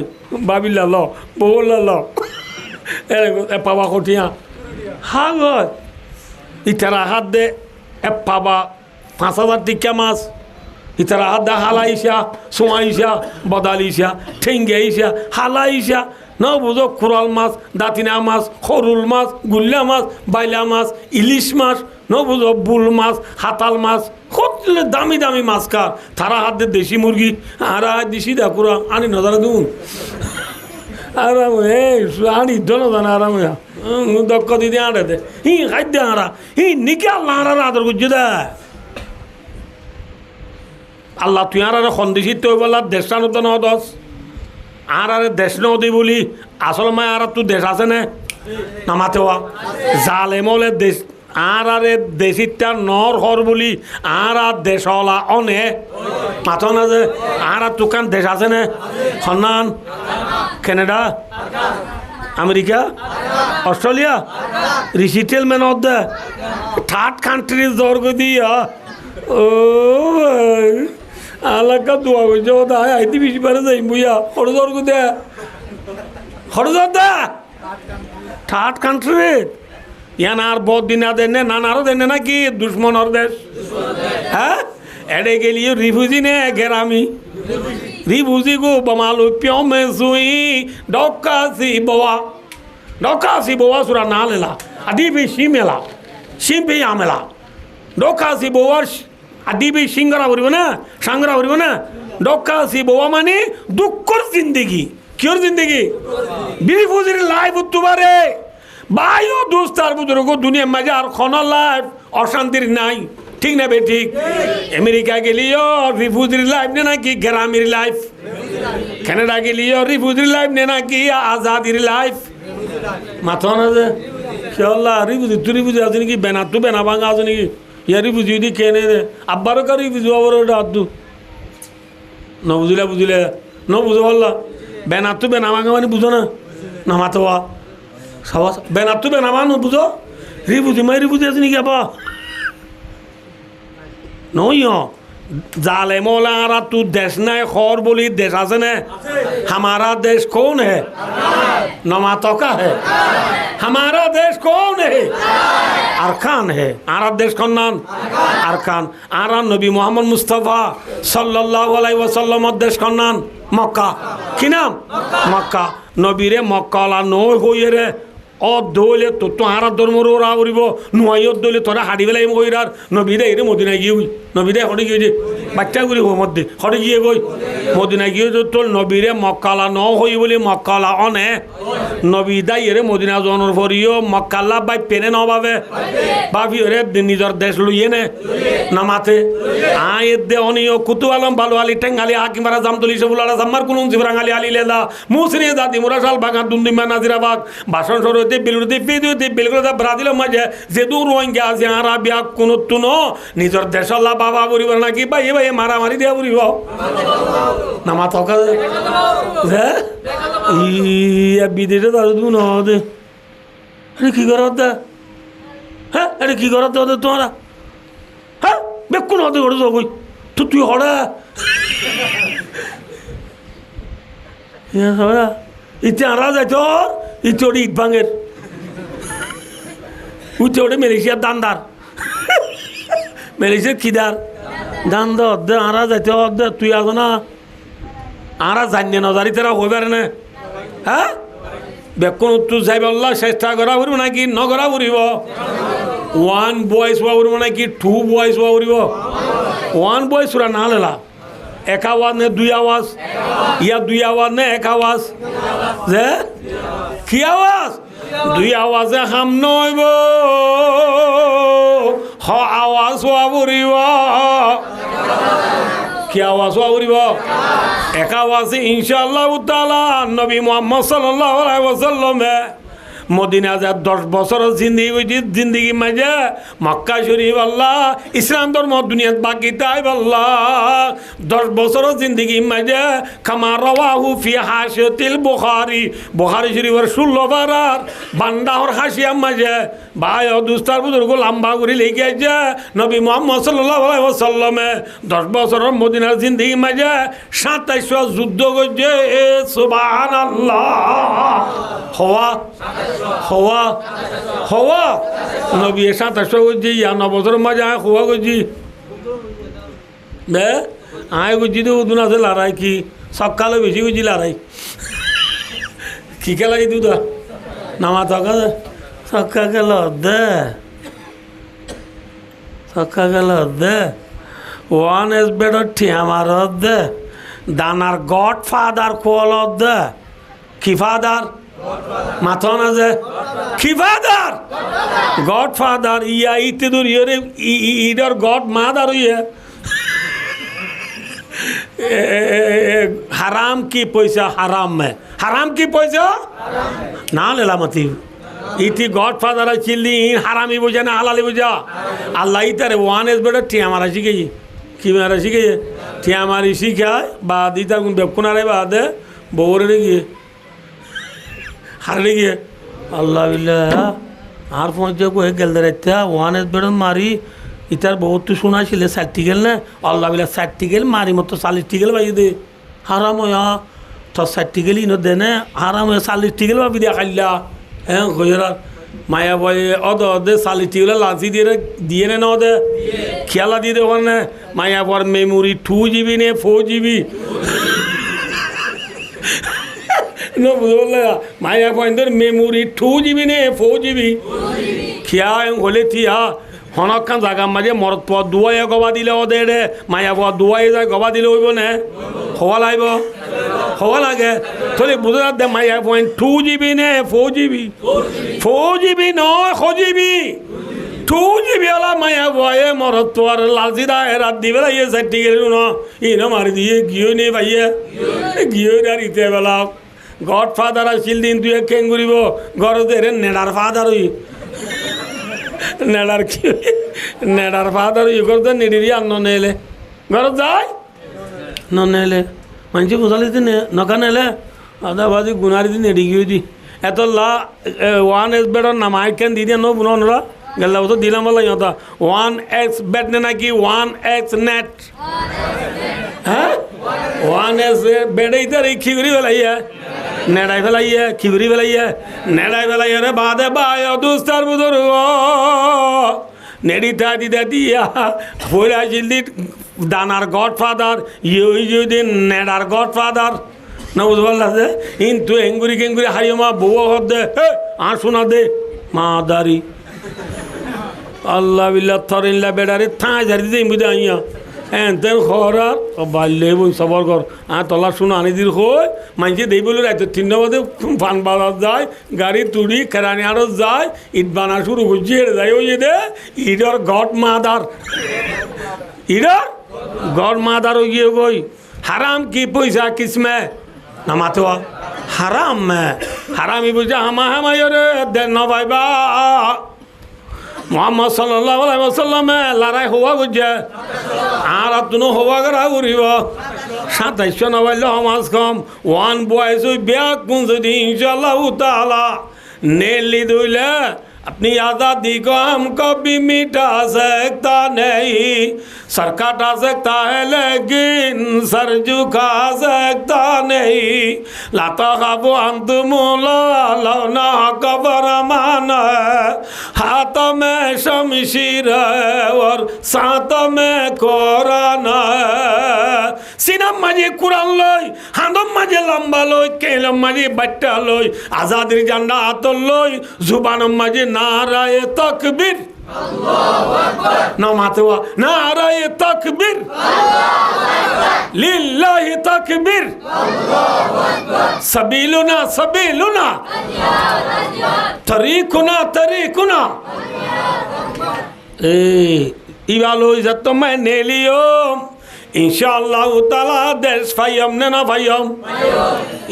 A: বাবিলা ল বউলা ল পাবা কঠিয়া হা গয় ইতারা হাত দে পাবা 5,000 টিকা মাছ ইতারা হাত দে হালাইসা সোয়াইসা বদালিসা ঠেঙ্গাইসা হালাইসা ন বুঝো খুরাল মাছ দাঁতিনা মাছ সরুল মাছ গুল্লা মাছ বাইলা মাছ ইলিশ মাছ ন বুঝো বুল মাছ হাতাল মাছ খুব দামি দামি মাছ কার তারা হাত দে দেশি মুরগি আর দেশি দেখুরা আনি নজর দুন আরাম আনি দন আরাম দক্ষ দিদি আড়ে দে হি খাদ্য আরা হি নিকে আল্লাহ আদর করছে দে আল্লাহ তুই আর সন্দেশিত হয়ে বললা দেশানো তো নদস আর দেশ নদী বলি আসল মায় আর তুই দেশ আছে না নামাতেওয়া জালেমলে দেশ আর দেশিটা নর হর বলি আর দেশলা অনে মাথা না যে আর তুকান দেশ আছে না সন্নান কানাডা আমেরিকা অস্ট্রেলিয়া রিসিটেল men of the third countries দর্গ দিয়া ও আলাকা দোয়া করছে ও দা আইতে বেশি পারে যাই বুইয়া খরচর দে খরচর দে থার্ড কান্ট্রি ইয়ান আর বহুত দিন দেনে নানারও দেনে নাকি দুশ্মনর দেশ হ্যাঁ এড়ে গেলিও রিফিউজি নে গেরামি রিফিউজি গো বমালো পিও মে সুই ডকাসি বোয়া সুরা না লেলা আদিবি সিমেলা সিম্পি আমেলা ডকাসি বোয়ার আদিবি সিংগরা বলব না সাংগরা বলব না ডকাসি বোয়া মানে দুঃখর জিন্দগি কিয়র জিন্দগি রিফিউজির লাইফ তুবারে বায়ু দোস্তার বুজুর্গ দুনিয়া মাঝে আর খনা লাইফ অশান্তির নাই, ঠিক না বে ঠিক? আমেরিকা গেলিও রিফিউজির লাইফ নে নাকি গ্রামের লাইফ? কানাডা গেলিও রিফিউজির লাইফ নে নাকি আজাদির লাইফ? মাথা না যে খেয়াল্লা রিফিউজি তুই রিফিউজি আছে নাকি বেনা তু বেনা ভাঙা আছে নাকি ইয়া রিফিউজি দি কেনে রে আব্বারও কার রিফিউজি আবার ওটা আদু ন বুঝলে ন বুঝো বললা বেনা তু বেনা ভাঙা মানে বুঝো না না মাথা সবাস বেনা তু বেনা ভাঙা বুঝো রিফিউজি মাই রিফিউজি আছে নাকি আবা নইও জালে मोला तू देश ना खौर बोली देश आसे ने हमारा देश कौन है नमातो का है हमारा देश कौन है अरकान है आरा देश कौन नाम अरकान आरा नबी मोहम्मद मुस्तफा सल्लल्लाहु अलैहि वसल्लम देश कौन नाम मक्का की नाम मक्का नबी रे मक्का ला नो होये रे অদলে তো তোরা ধর্মর ওরা করিব নুয়াই অদলে তোরা হাঁটি বেলাই কইরার নবীরে এরে মদিনায় গিয়ে হই নবীরে হটে গিয়ে যে বাচ্চা করি হো মধ্যে হটে গিয়ে গই মদিনায় গিয়ে তোর নবীরে মক্কালা ন হই বলে মক্কালা অনে নবী দাই এরে মদিনা জনর ভরিও মক্কালা বাই পেনে ন ভাবে ভাবি ওরে নিজের দেশ লইয়ে নে নামাতে আয় দে অনিও কুতু আলম বালু আলী টেঙ্গালি হাকিমারা জামতলি সবুলারা জাম্মার কুলুম জিবরাঙ্গালি আলী লেদা মুসরি দাদি মুরাশাল বাগা দুন্দিমা নাজিরাবাগ ভাষণ সরতে বিলুতে ভিডিওতে বিলগুলোতে ব্রাজিল মাঝে যে দূর রোহিঙ্গা আছে আরাবিয়া কোনো তুনো নিজের দেশলা বাবা পরিব নাকি ভাই ভাই মারামারি দিয়া পরিব নামা থকা যে ইয়া বিদেশে তার দুন দে আরে কি করত হ্যাঁ আরে কি করত তোমরা হ্যাঁ বেকুন হতে করে যাও কই তুই হড়া ইয়া হড়া ইতে আরা যায় তো ইতে ওটি ইট ভাঙের উঠে ওঠে মালয়েশিয়ার দান্দার মালয়েশিয়ার খিদার দান্দ অর্ধে আরা যাইতে অর্ধে তুই আস না আরা জানিয়ে নজারি তারা হইবার না হ্যাঁ বেকুন উত্তর যাইব আল্লাহ চেষ্টা করা ফুরিব নাকি নগরা ফুরিব ওয়ান বয়েস হওয়া ফুরিব নাকি টু বয়েস হওয়া ফুরিব ওয়ান বয়েস ওরা না লেলা এক আওয়াজ নে দুই আওয়াজ ইয়া দুই আওয়াজ নে এক আওয়াজ যে কি আওয়াজ দুই আওয়াজে হাম নইব হ আওয়াজ হওয়া ফুরিব কি আওয়াজ হওয়া ফুরিব এক আওয়াজে ইনশাআল্লাহ তাআলা নবী মুহাম্মদ সাল্লাল্লাহু আলাইহি ওয়াসাল্লামে মদিনা যা 10 বছরের জিন্দিগি মাঝে মক্কা শরীফ আল্লাহ ইসলাম ধর্ম দুনিয়াত বাকি তাই আল্লাহ 10 বছরের জিন্দিগি মাঝে কামা রাওয়াহু ফি হাশিয়াতিল বুখারী শরীফের 16 বারার বান্দাহর হাসিয়া মাঝে ভাই ও দুস্তার বুজুর্গ লম্বা করে লিখে আছে নবী মুহাম্মদ সাল্লাল্লাহু আলাইহি ওয়াসাল্লামে 10 বছরের মদিনার জিন্দিগি মাঝে 27 যুদ্ধ করছে সুবহানাল্লাহ হওয়া হওয়া নবী 27 করছি ইয়া 9 বছরের মাঝে আয় হওয়া করছি বে আয় করছি তো উদুন আছে লড়াই কি সকালে বেশি করছি লড়াই কি খেলা কি দুধা নামা থাকা সক্কা গেল দে ওয়ান এস বেডর ঠিয়ামার দে দানার গড ফাদার কোয়াল দে কি ফাদার মাথা না যে কি ফাদার গড ফাদার ইয়া ইতে দূর ইরে ইডর গড মাদার ইয়ে হারাম কি পয়সা হারাম কি পয়সা না লেলা মতি ইতি গড ফাদার চিল্লি হারামি বোঝা না হালালি বোঝা আল্লাহ ইতারে ওয়ান এস বেডর ঠিয়া মারা শিখেছি কি মারা শিখেছে ঠিয়া মারি শিখায় বা দিতার কোন বেকুনারে বা দে বউরে গিয়ে হারলে গিয়ে আল্লাহ বিল্লাহ আর পৌঁছে কয়ে গেল রাইতা ওয়ান এস বেডন মারি ইতার বহুত শোনাছিলে 60 গেল না আল্লাহ বিল্লাহ 60 গেল মারি মতো 40 গেল ভাই দে হারাম হয়া তো 60 গেলি ন দে না হারাম হয়ে 40 গেল ভাবি দিয়া খাইলা হ্যাঁ গজরা মায়া বয়ে অদে 40 গেল লাঞ্চি দিয়ে না দে খেলা দিয়ে দেবো না মায়া পর মেমোরি 2 GB নে 4 GB no bola maya pointer memory 2 GB ne 4 GB kya hole thia honakkan jaga maje morot po duaye goba dile odere maya po duaye ja goba dile hoibo ne howa lage thole buza de maya point 2 GB ne 4 GB 4 GB no 4 GB তুই বেলা মায়া বয়ে মরত তোর লালজিদা রাত দি বেলা ইয়ে সাইটি গেল না ইনো মারি দিয়ে গিয়ে নে ভাইয়া গিয়ে আর ইতে বেলা গড ফাদার আসিল দিন তুই কেন করিব ঘরতে রে নেডার ফাদার হই নেডার কি নেডার ফাদার ই করতে নিডিরি আর নেলে ঘরত যাই নেলে মানুষ বুঝালি দিন নকা নেলে আদা বাজি গুনারি দিন এডি গিয়ে দি এত লা ওয়ান এস বেডর নামাই কেন দি দিয়ে নো বুনরা গেল তো দিলাম বলা ইহতা 1x বেড নে নাকি 1x নেট হ্যাঁ 1x বেড ইতার খিগরি বেলাইয়া নেড়াই ফেলাইয়া খিগরি ফেলাইয়া নেড়াই ফেলাইয়া রে বাদে বায় দুস্তার বুদর নেড়ি দাদি দাদিয়া ফইরা জিল্দি দানার গডফাদার ইউদি নেড়ার গডফাদার না বুঝবার লাগে কিন্তু এঙ্গুরি কেঙ্গুরি হারিয়ে মা বউ হদ দে আর শোনা দে মা দারি আল্লাহ বিল্লাহ থরিল্লা বেড়ারে থাঁ ঝাড়ি দিতে ইমুদে আইয়া তেন খরার বাল্যে বই সবর কর তলা শুনো আনি দির হই মানছে দেই বলে রাত 3 বাজে ফান বাজার যায় গাড়ি তুড়ি কেরানি আরো যায় ইট বানা শুরু করছে যায় ওই দে ইডর গড মাদার ইডর গড মাদার হয়ে গিয়ে গই হারাম কি পয়সা কিসমে না মাতোয়া হারাম হারামি বুঝা হামা হামাইরে দেন না ভাইবা মোহাম্মদ সাল্লাল্লাহু আলাইহি ওয়াসাল্লাম লড়াই হওয়া বুঝে আর আপনি হওয়া করা ঘুরিব 27 নবাইল সমাজ কম ওয়ান বয়স ব্যাগ কোন যদি ইনশাআল্লাহ তাআলা নেলি দুইলে अपनी आज़ादी को हम कभी मिटा सकता नहीं सर काटा सकता है लेकिन सर झुका सकता नहीं लाता खाबो अंतमुला लौना कबर माना हाथ में शमशीर है और साथ में कुरान है সিনাম মাঝে কুরআন লই হান্দম মাঝে লম্বা লই কেলম মাঝে বাট্টা লই আজাদির জান্ডা হাতল লই জুবানম মাঝে নারায়ে তাকবীর আল্লাহু আকবার নামাতওয়া নারায়ে তাকবীর আল্লাহু আকবার লিল্লাহি তাকবীর আল্লাহু আকবার সাবিলুনা সাবিলুনা তরিকুনা তরিকুনা এই ইবালো যত মানে লিও ইনশাআল্লাহ তাআলা দেশ ফাইয়াম না ফাইয়াম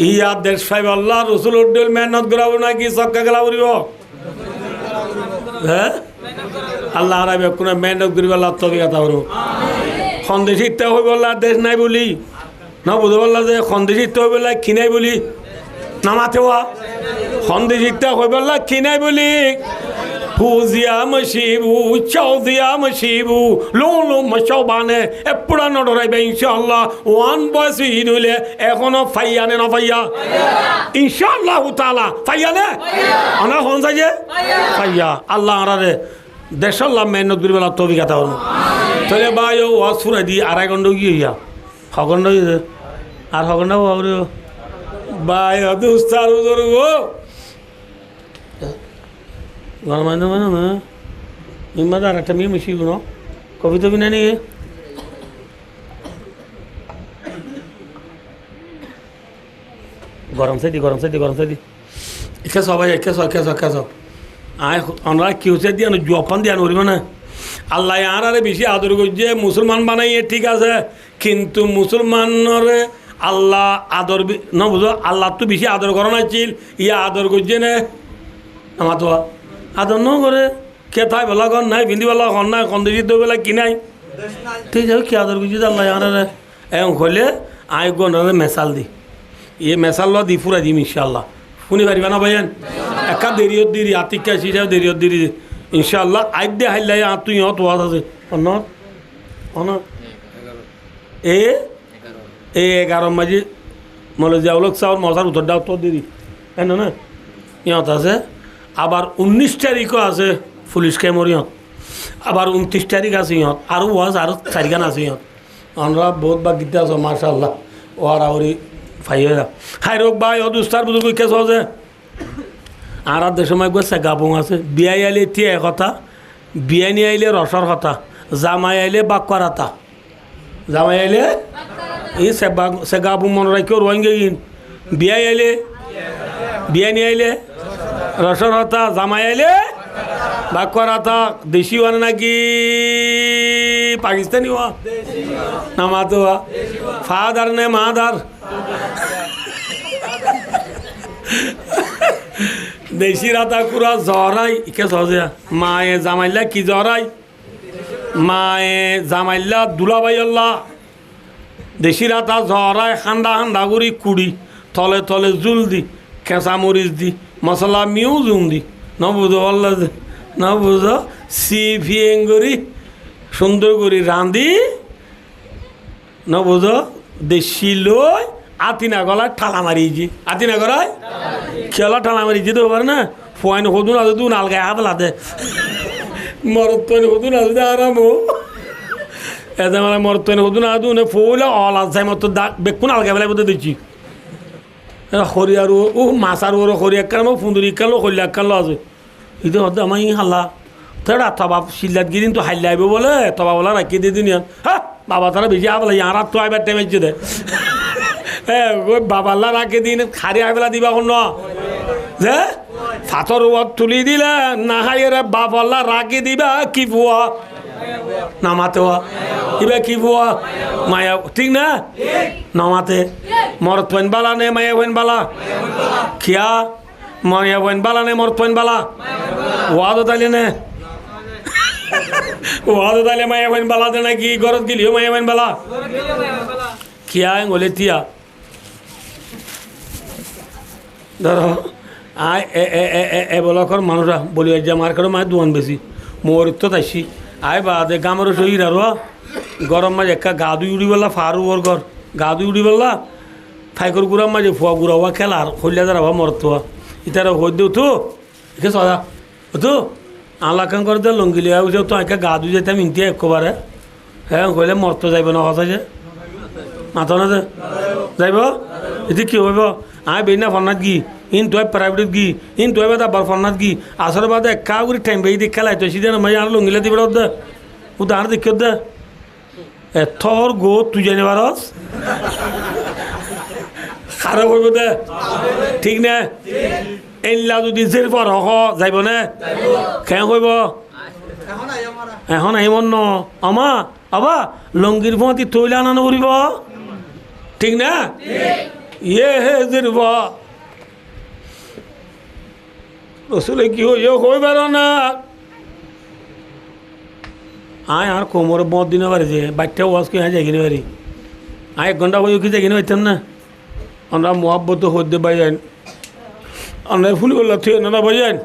A: ইয়া দেশ ফাইব আল্লাহ রাসূল উদ্দুল মেহনত করাবো নাকি সক্কা গলা করিব হ্যাঁ আল্লাহ রাবে কোন মেহনত করিব আল্লাহ তৌফিক আতা করো আমিন খন্দেশিতে হইব আল্লাহ দেশ নাই বলি না বুঝো আল্লাহ যে খন্দেশিতে হইব আল্লাহ খিনাই বলি নামাতেওয়া খন্দেশিতে হইব আল্লাহ খিনাই বলি Fuzia mashibu, chaudia mashibu, lolo mashabane, epura nodorai inshallah. One boy idule, ekono fayane na faya. Inshallah taala fayane. Ana honza je? Faya. Allah arare. Deshallah menno duribala tobi kata hono. Tole bayo wasura di arai gondo giya. Hagondo ide. Ar hagondo awre. Bayo dostar uzurgo. গরমানো মানে না ইমাদার একটা মেয়ে মিশি গুলো কবিতা বিনা নিয়ে গরম সাইদি একা সবাই একা আয় আমরা কি হচ্ছে দিয়ে জপান দিয়ে আনবি না আল্লাহ আর আরে বেশি আদর করছে মুসলমান বানাই ঠিক আছে কিন্তু মুসলমানরে আল্লাহ আদর না বুঝো আল্লাহ তো বেশি আদর করা নাছিল ইয়া আদর করছে না আমার তো আদর ন করে খেতায় বেলা ঘর নাই পিন্ধি বেলা ঘর নাই কন্দিজি তো বেলা কি নাই ঠিক আছে কি আদর করছি আল্লাহ আরে এম হলে আয় গণরে মেসাল দি ইয়ে মেসাল ল দি ফুরাই দিম ইনশাল্লাহ শুনি পারিবা না ভাইয়ান একা দেরিয়ত দিরি আতিকা সিটাও দেরিয়ত দিরি ইনশাল্লাহ আইড দে হাইলাই আর তুই ইহত ওয়াজ আছে অন এ 11 মাঝে মলে যাওলক চাউল মশার উত্তর দাও তো দিদি হ্যাঁ না ইহত আছে আবার 19 তারিখও আছে পুলিশ ক্যামরিয়ত আবার 29 তারিখ আছে ইহত আরও ওয়াজ আরও 4 গান আছে ইহত আমরা বহুত বা গীতা আছো মাশাআল্লাহ ওরা ওরি ফাইয়া হাই রোগ ভাই ও দুস্তার বুঝু কই কেস আছে আর দেশের সময় গেছে গাবং আছে বিয়াই আইলে তিয়া কথা বিয়াই নিয়ে আইলে রসর কথা জামাই আইলে বাক্কার আতা জামাই আইলে এই সে গাবং মনে রাখিও রোহিঙ্গা গিন বিয়াই আইলে বিয়াই নিয়ে আইলে রসর হতা জামাই আইলে ভাগ করা তা দেশি হওয়া নাকি পাকিস্তানি হওয়া না মাতো হওয়া ফাদার নে মাদার দেশি রাতা কুরা জহরাই কে সহজে মায়ে জামাইল্লা কি জহরাই মায়ে জামাইল্লা দুলাভাই আল্লাহ দেশি রাতা জহরাই খান্দা খান্দা করি কুড়ি তলে তলে জুল দি কেঁচা মরিচ দি মশলা মিও জুম দি ন বুঝো আল্লাহ ন বুঝো সিফিয়েং করি সুন্দর করি রাঁধি ন বুঝো দেশি লই আতিনা গলায় ঠালা মারিয়েছি আতিনা গলায় খেলা ঠালা মারিয়েছি তো পারে না ফোয়াইন হদুন আছে তুই নালগায় হাত লাতে মরত্তন হদুন আছে আরাম এতে মানে মরত্তন হদুন আদু ফোলে অল আছে মতো দাগ বেকুন আলগা বেলায় বোধ দিচ্ছি খরি আর ও মাছ আর ওর খরি একখান ফুন্দুরি একখান খরিলা একখান আছে ইতো হতে আমার ই হাল্লা তোরা তবা সিল্লাত গিরিন তো হাইলে আইব বলে তবা বলা রাখি দিয়ে দিন হ্যাঁ বাবা তারা বেশি আবলা ইয়ার তো আইবার টাইম দে হ্যাঁ ওই বাবাল্লা রাখি দিন খারি আইবেলা দিবা কোন যে ফাতর তুলি দিলে না হাইরে বাবাল্লা রাখি দিবা কি বুয়া নামাতে ইবা কি বুয়া মায়া ঠিক না নামাতে মরত পয়েন বালা নে মায়া পয়েন বালা খিয়া মায়া পয়েন বালা নে মরত পয়েন বালা ওয়াদ তাইলে নে ওয়াদ তাইলে মায়া পয়েন বালা দে নাকি গরত গিলিও মায়া পয়েন বালা খিয়া গলে তিয়া ধরো আয় এ বলকর মানুষরা বলি যে আমার কারো মায়ের দোয়ান বেশি মরিত তাইছি আয় বাদে গামের শহীদ আর গরম মাঝে একা গা দুই উড়ি বললা ফারু ওর ঘর গা দুই উড়ি বললা ফাইকর গুড়ার মাঝে ফুয়া গুড়া হওয়া খেলার হইলে যারা হওয়া মরত হওয়া ইতারা হই দেও তো একে সদা তো আলাকান করে দে লঙ্গিলি উঠে তো একা গা দুই যেতাম ইন্তিয়া একবারে হ্যাঁ কইলে মরত যাইব না হসা যে মাথা না যে যাইব এটি কি হইব আয় বেনা ফন্নাত গি ইন তুই প্রাইভেট গি ইন তুই বাদা বার ফন্নাত গি আসর বাদে একা করে টাইম বেই দিয়ে খেলাই তো সিধে না মাই আর লঙ্গিলে দিবে দে উদাহরণ দেখিও দে এথর গো তুই জানি পারস খারাপ হইব দে ঠিক না এনলা যদি জের পর হ যাইব না কেন হইব এখন আহিব ন আমা আবা লঙ্গির ভতি তৈলা আনানো করিব ঠিক না ইয়ে হে জেরব রসুলে কি হইবার না আয় আর কোমরে বদ দিনে পারি যে বাচ্চা ওয়াজ কি হ্যাঁ যাইনি পারি আয় 1 ঘন্টা বই কি যাইনি পাইতাম না আমরা মহাব্বত হইতে বাইন আমরা ফুলি বললা থুয়ে না বাজান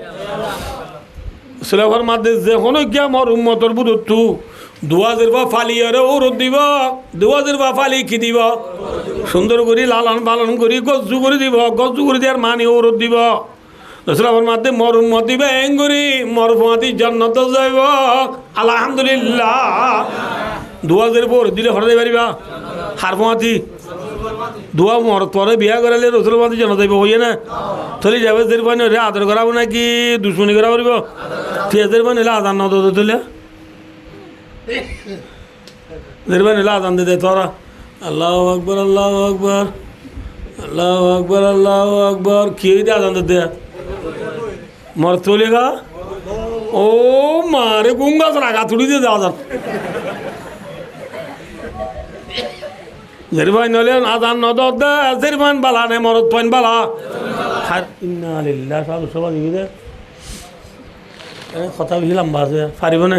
A: সিলাফার মাধ্যমে যে কোনো গিয়া মর উম্মতর বুধু দুয়াজের বা ফালি আরে ও রোদ দিব দুয়াজের বা ফালি কি দিব সুন্দর করে লালন পালন করি গজ্জু করে দিব গজ্জু করে দেওয়ার মানে ও রোদ দিব রসুলার মাধ্যমে মর উম্মত দিবে এঙ্গুরি মর ফুয়াতি জান্নাত যাইব আলহামদুলিল্লাহ দুয়াজের পর দিলে হরে যাই পারিবা হার ফুয়াতি দোয়া মর পরে বিয়া করালে রসুলের মাধ্যমে জানা যাইব হইয়ে না চলে যাবে দের পানি রে আদর করাবো নাকি দুশ্মনী করা পারিব ঠিক পানি হলে আদান না তুলে দের পানি হলে আদান দে তোরা আল্লাহ আকবর আল্লাহ আকবর আল্লাহ আকবর আল্লাহ আকবর কি দে আদান দে মর তোলে গা ও মারে গুঙ্গা রাগা তুড়ি দিয়ে যাওয়া যান জেরবান নলে আদান নদ দে জেরবান বালা নে মরত পয়েন বালা হার ইন্না লিল্লাহ সাধু সবা দিবি দে কথা বেশি লম্বা আছে পারিব না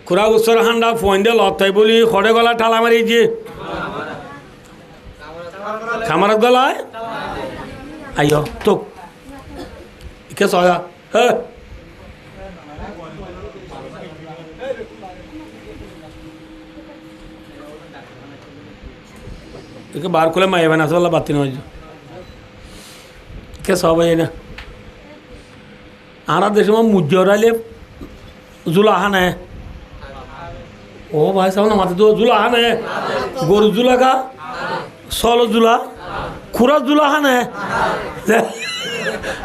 A: খুরা উৎসর হান্ডা ফোন দিয়ে লতাই বলি খড়ে গলা ঠালা মারিয়েছি খামার গলায় আইয় তো কে সয়া হ্যাঁ একে বার করে মাই বানা আসলে বাতি নয় কে সবাই না আর দেশ মুজরাইলে জুলা হানে ও ভাই সামনে মাথা তো জুলা হানে গরু জুলা গা সল জুলা খুরা জুলা হানে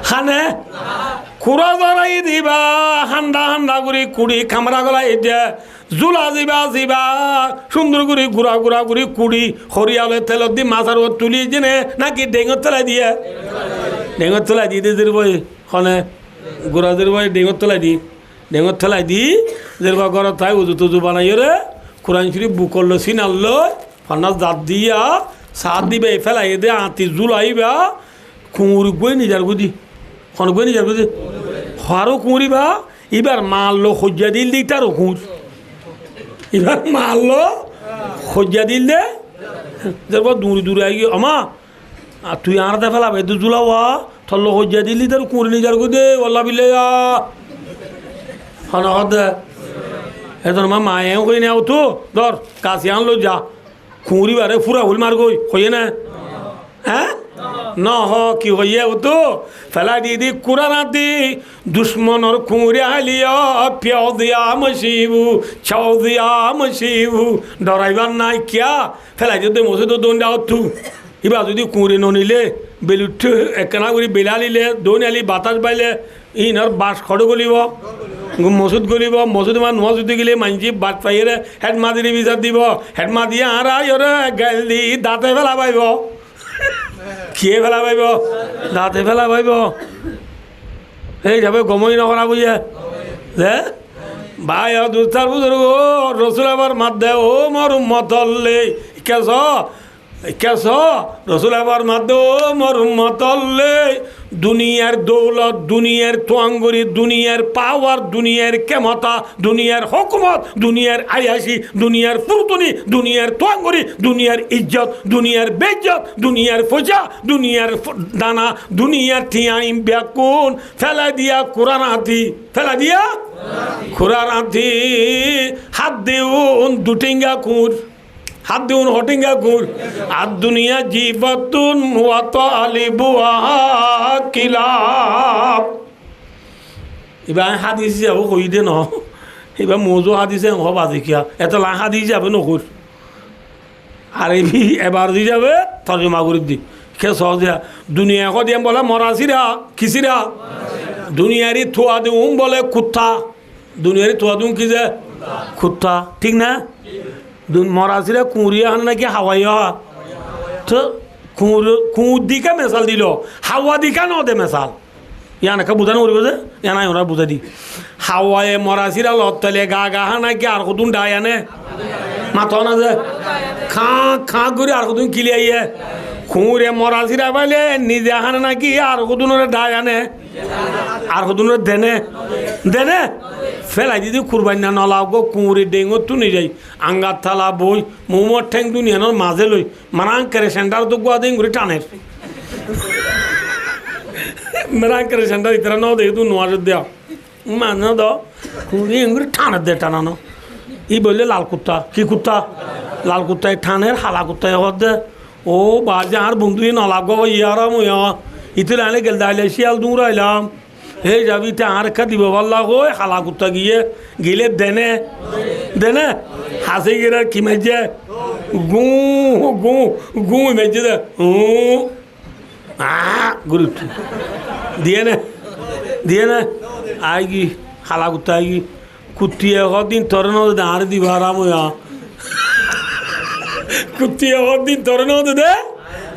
A: হানে খুরা জড়াই দিবা হান্ডা হান্ডা করে কুড়ি খামরা গলাই দিয়া জুলা দিবা দিবা সুন্দর করে ঘুরা ঘুরা করে কুড়ি হরিয়ালে তেলত দি মাছার ওর তুলি জেনে নাকি ডেঙর তলাই দিয়ে ডেঙর তলাই দিয়ে দিয়ে বই হনে ঘোরাদের বই ডেঙর তলাই দি যেরকম ঘর তাই উজু তুজু বানাই রে কোরআন শরীফ বুকল্লো সিনাল্লো ফনাস দাঁত দিয়া সাত দিবে ফেলাই দে আঁতি জুলাইবা কুঁড়ি বই নিজার গুদি খন বই নিজার গুদি হারও কুঁড়িবা এবার মারলো সজ্জা দিল দি তারও কুঁড় এবার মারলো সজ্জা দিল দে যেরকম দূরে দূরে আই আমা আর তুই আনতে ফেলাবে তুই জুলাওয়া থল্লো সজ্জা দিলি তার কুঁড়ি নিজার গুদি ওল্লা বিলে হন দে এজন মা মায়েও কই নেও তো ধর কাছে আনলো যা কুঁড়ি বারে ফুরা হুল মার গই হইয়ে না হ্যাঁ ন হ কি হইয়ে ও তো ফেলা দিয়ে দি কুরানাতি দুশ্মনর কুঁড়ে আলিয়া পিয়াও দিয়া মশিবু ছাও দিয়া মশিবু ডরাইবার নাই কিয়া ফেলাই যদি মসে তো দৌড় দাও তু এবার যদি কুঁড়ে নিলে বেলুঠ একনা করে বেলালিলে দৌড় আলি বাতাস বাইলে ইনার বাস খড় গলিব মসুদ গলিব মসুদ মা নোয়া যদি গেলে মানছি বাট পাইয়ে হেড মা দিয়ে বিচার দিব হেড মা দিয়ে আর গাল দি দাঁতে ফেলা পাইব খেয়ে ফেলা পাইব দাঁতে ফেলা পাইব এই যাবে গমই নকরা বুঝে দে ভাই দুস্তার বুঝর রসুল আবার মাত দে ও মর মতল্লে কেস কেস রসুল আবার মাত দে ও মর মতল্লে দুনিয়ার দৌলত দুনিয়ার তোয়াঙ্গরি দুনিয়ার পাওয়ার দুনিয়ার ক্ষমতা দুনিয়ার হুকুমত দুনিয়ার আয়াসি দুনিয়ার ফুরতুনি দুনিয়ার তোয়াঙ্গরি দুনিয়ার ইজ্জত দুনিয়ার বেজ্জত দুনিয়ার ফজা দুনিয়ার দানা দুনিয়ার টিয়াইম ব্যাকুন ফেলা দিয়া কোরআন হাতি ফেলা দিয়া কোরআন হাতি হাত দিউন দুটিঙ্গা কুর হাত দিউন হটিঙ্গা কুর আর দুনিয়া জীবতুন ওয়াত আলিবুয়া কিলাব এবার হাদিস যাব কই দে ন এবার মজু হাদিসে হব আজিকিয়া এত লা হাদিস যাবে নকুর আর এবার দি যাবে তর্জমা করে দি কে সহজিয়া দুনিয়া কদিয়াম বলে মরাসিরা কিসিরা দুনিয়ারি থুয়া দিউম বলে কুত্তা দুনিয়ারি থুয়া দিউম কি যে কুত্তা ঠিক না মরাসিরা কুঁড়িয়া হান নাকি হাওয়াইয়া তো কুঁড় দিকে মেশাল দিল হাওয়া দিকা ন দে মেশাল ইয়ানাকে বুঝানো করবো যে ইয়ানাই ওরা বুঝা দি হাওয়ায় মরাসিরা লতলে গা গা হা নাকি আর কতুন ডাই আনে মাথা না যে খাঁ করে আর কতুন কিলি আইয়ে খুঁড়ে মরাসিরা পাইলে নিজে হানে নাকি আর কতুনরে ডাই আনে আর কতুনরে দেনে দেনে ফেলাই দিদি কুরবানি না নলাও গো কুঁড়ি ডেঙ্গো তু নি যাই আঙ্গার থালা বই মোমোর ঠেং দুনিয়ানোর মাঝে লই মারাং করে সেন্টার তো গুয়া দিন ঘুরে টানের মেরাং করে সেন্টার ইতরা ন দে তু নোয়ার দেও মানে দ কুঁড়ি ঘুরে টানের দে টানানো ই বললে লাল কুত্তা কি কুত্তা লাল কুত্তায় ঠানের হালা কুত্তায় হদ দে ও বাজে আর বন্ধু নলা গো ইয়ারা মুয়া ইতে আনে গেল দাইলে শিয়াল দূর আইলাম হে যাবি তে আর কা দিব বল্লা কই হালা কুত্তা গিয়ে গেলে দেনে দেনে হাসে গেলে কি মেজে গু গু গু মেজে দে গুরু দিয়ে নে আইগি হালা কুত্তা আইগি কুত্তিয়ে দিন তোর ন আর দিব আরাম কুত্তিয়ে দিন তোর ন দে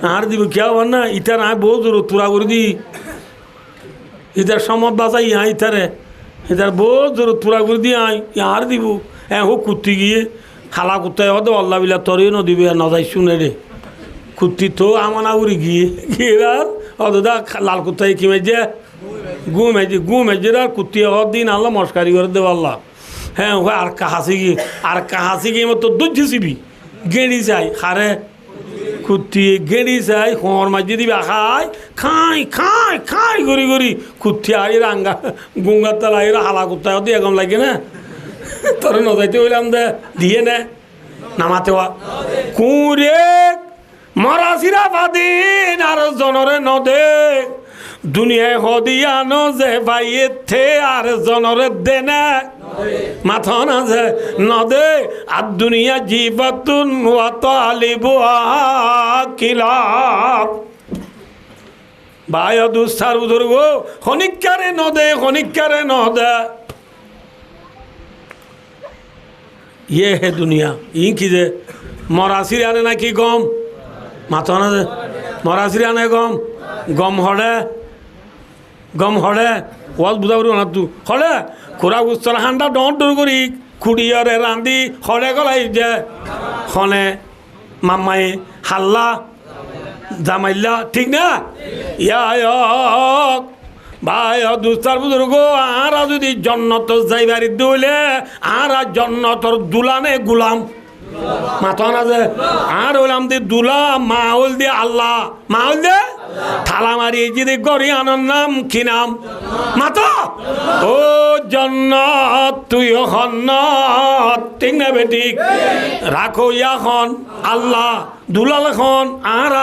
A: আর দিব কেউ না ইটার আয় বহু জোর তুরা করে দি ইধার সমত বাঁচাই ইহা ইতারে ইধার বহুত জোর তুরা করে দিয়ে আই আর দিব হ্যাঁ হোক কুত্তি গিয়ে খালা কুত্তায় হতো আল্লাহ বিলা তরেও ন দিবে না যাই শুনে রে কুত্তি তো আমানা উড়ি গিয়ে আর অদা লাল কুত্তায় কি মেজে গু মেজে আর কুত্তি হওয়ার দিন আল্লাহ মস্কারি করে দেব আল্লাহ হ্যাঁ ও আর কাহাসি গিয়ে মতো দুধ ছিবি গেঁড়ি চাই হারে কুত্তি গেঁড়ি চাই হোঁর মাঝে দিবি খাই গড়ি গড়ি কুত্তি আর রাঙ্গা গুঙ্গার তালা এরা হালা কুত্তা হতে এগম লাগে না তোর নজাইতে হইলাম দে দিয়ে নে নামাতে কুঁড়ে মরাসিরা বাদিন আর জনরে নদে দুনিয়ায় হদিয়া ন যে ভাইয়ে থে আর জনরে দে না মাথা না যে নদে আর দুনিয়া জীবতুন ওয়াত আলিবু কিলাব ভাই দুস্তার বুজুর্গ খনিকারে নদে ইয়ে হে দুনিয়া ই কি যে মরাসির আনে নাকি গম মাথা না যে মরাসির আনে গম হড়ে ওয়াজ বুঝা করি না তু হলে খুরা গুস্তর হান্ডা ডর করি খুড়িয়রে রান্ধি হলে গলাই যে হনে মাম্মাই হাল্লা জামাইল্লা ঠিক না ইয়া ভাই দুস্তার বুজুর্গ আর যদি জন্নত যাইবারি দইলে আর জন্নতর দুলানে গুলাম মাথা না যে আর হইলাম দি দুলা মা হল দিয়ে আল্লাহ মা হল দে থালা মারি যদি গড়ি আনার নাম কি নাম মাতা ও জন্নত তুই হন্নত ঠিক না বেঠিক রাখো ইয়াখন আল্লাহ দুলাল খন আর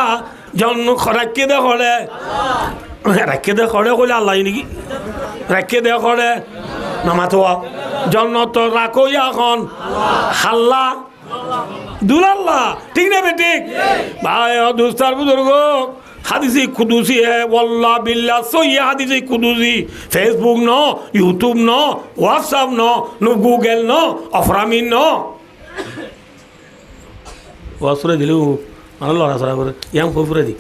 A: জন্ম রাখিয়ে দে হলে রাখিয়ে দে হলে কইলে আল্লাহ নাকি রাখিয়ে দে হলে না মাথা জন্নত রাখো ইয়াখন হাল্লা দুলাল্লাহ ঠিক না বেঠিক ভাই দুস্তার বুজুর্গ হাদিসি কুদুসি है वल्लाह बिल्लाह सही हादिसी कुदुसी फेसबुक न यूट्यूब न व्हाट्सएप न गूगल न अफरामिन न वासुरे दिलु मन लड़ा सरा करे याम फुफुरे दी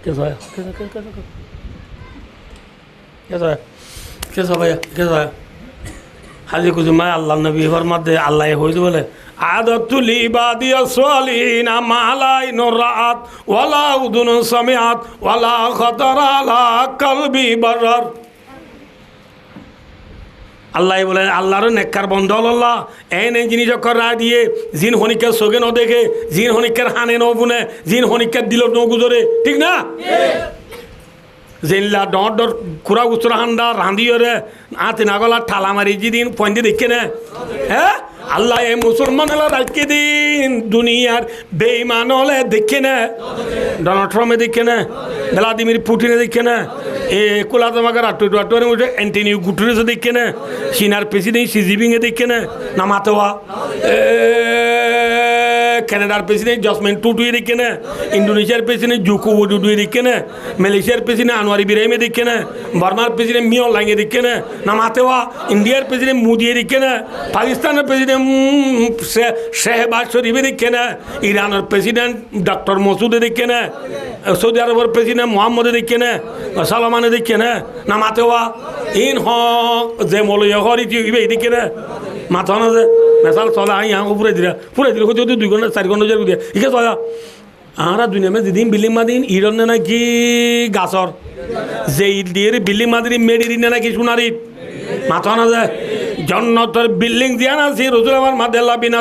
A: कैसा है कैसा भैया कैसा है हाजी कुछ मैं अल्लाह नबी फरमाते अल्लाह हो बोले आदतुल इबादिया सालिहीना मालाई नुरात वला उदुन समिआत वला खतर अला कल्बी बरर আল্লাহ বলেন আল্লাহর নেককার বন্ধ আল্লাহ এনে জিনিস করা দিয়ে জিন হনিকের সোগে ন দেখে জিন হনিকের হানে ন বুনে জিন হনিকের দিল ন গুজরে ঠিক না জেনলা ডর খুরা গুস্তরা হান্ডা রাঁধিওরে আতে নাগলা ঠালা মারি যেদিন পয়েন্টে দেখে না হ্যাঁ আল্লাহ এ মুসলমান হলে রাখকে দিন দুনিয়ার বেঈমান হলে দেখে না ডোনাল্ড ট্রাম্পে দেখে না ভ্লাদিমির পুটিনে দেখে না এ কোলা তোমাকে আটুরে উঠে অ্যান্টনিও গুটেরেসে দেখে না চীনার প্রেসিডেন্ট শি জিনপিংয়ে দেখে না নামাতোয়া কানাডার প্রেসিডেন্ট জসমিন টুটুয়ে দেখে না ইন্দোনেশিয়ার প্রেসিডেন্ট জোকো উইডোডোয়ে দেখে না মালয়েশিয়ার প্রেসিডেন্ট আনোয়ার ইব্রাহিমে দেখে না বার্মার প্রেসিডেন্ট মিয়া লাইংয়ে দেখে না নামাতেওয়া ইন্ডিয়ার প্রেসিডেন্ট মোদিয়ে দেখে না পাকিস্তানের প্রেসিডেন্ট শেহবাজ শরীফে দেখে না ইরানের প্রেসিডেন্ট ডক্টর মসুদে দেখে না সৌদি আরবের প্রেসিডেন্ট মোহাম্মদে দেখে না সালমানে দেখে না নামাতেওয়া ইন হ যে মলয় হরি ইবে দেখে না মাথা না যে মেসাল চলা ইয়া পুরে দিলা হয়তো 2 ঘন্টা 4 ঘন্টা যাবে দিয়ে ঠিক আছে আর দুনিয়া মে যেদিন বিল্ডিং মাদিন ইরন নাকি গাছর যে ইট দিয়ে বিল্ডিং মাদিন মেডির নাকি সোনারি মাথা না যায় জন্নতর বিল্ডিং দিয়া নাছি রসুল আমার মাদে লাবিনা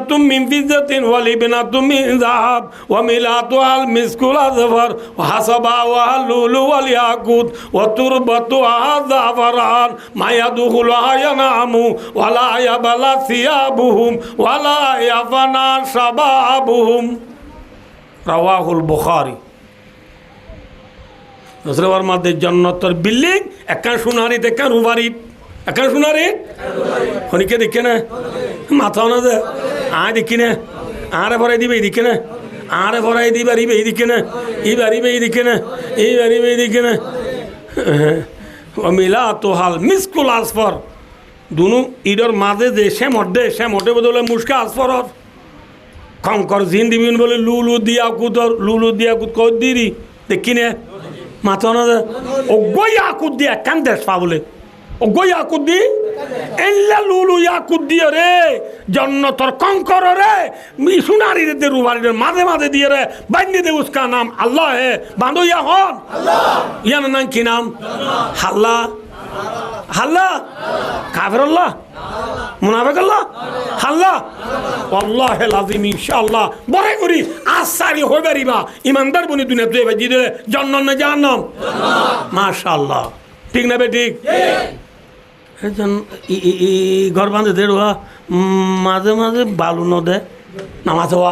A: তুম মিমফিজাতিন ওয়ালিবিনা তুম মিন যাহাব ওয়া মিলাতু আল মিসকুল আযফার ওয়া হাসাবা ওয়া লুলু ওয়াল ইয়াকুত ওয়া তুরবাতু আযাফরান মা ইয়াদখুলু আয়ানামু ওয়া লা ইয়াবালা সিয়াবুহুম ওয়া লা ইয়াফানা শাবাবুহুম রাওয়াহুল বুখারী রসুলের মধ্যে জন্নতর বিল্ডিং একখান সোনারি একখান রুবারি একখান সোনারি খনিকে দেখে না মাথাও না যে দেখি না আরে ভরাই দিবে এইদিকে না আরে ভরাই দিবার ইবে এইদিকে না এইবার ইবে এইদিকে না এইবার ইবে এইদিকে না মিলা তো হাল মিসকুল আসফর দুনু ইডর মাঝে যে সে মধ্যে বদলে মুস্কা আসফরর কঙ্কর জিন দিবিন বলে লুলু দিয়া কুত কই দিরি দেখি না মাথা না অজ্ঞ ইয়াকুদ দিয়ে একখান দেশ পা বলে অজ্ঞ ইয়াকুদ দি এল্লা লুলু ইয়াকুদ দিয়ে রে জন্নতর কঙ্কর রে সোনারি রে রুবারি মাঝে দিয়ে রে বান্দি দে উসকা নাম আল্লাহ হে বাঁধো ইয়া হন ইয়ার নাম কি নাম হাল্লা হাল্লা কাফের আল্লাহ মুনাফিক আল্লাহ হাল্লা আল্লাহে লাজিম ইনশাআল্লাহ বড় করি আসারি হইবারিবা ইমানদার বনি দুনিয়া তুই ভাই দিলে জান্নাত না জাহান্নাম মাশাআল্লাহ ঠিক না বে ঠিক ঘর বাঁধে দেড়া মাঝে বালু ন দে নামাজ হওয়া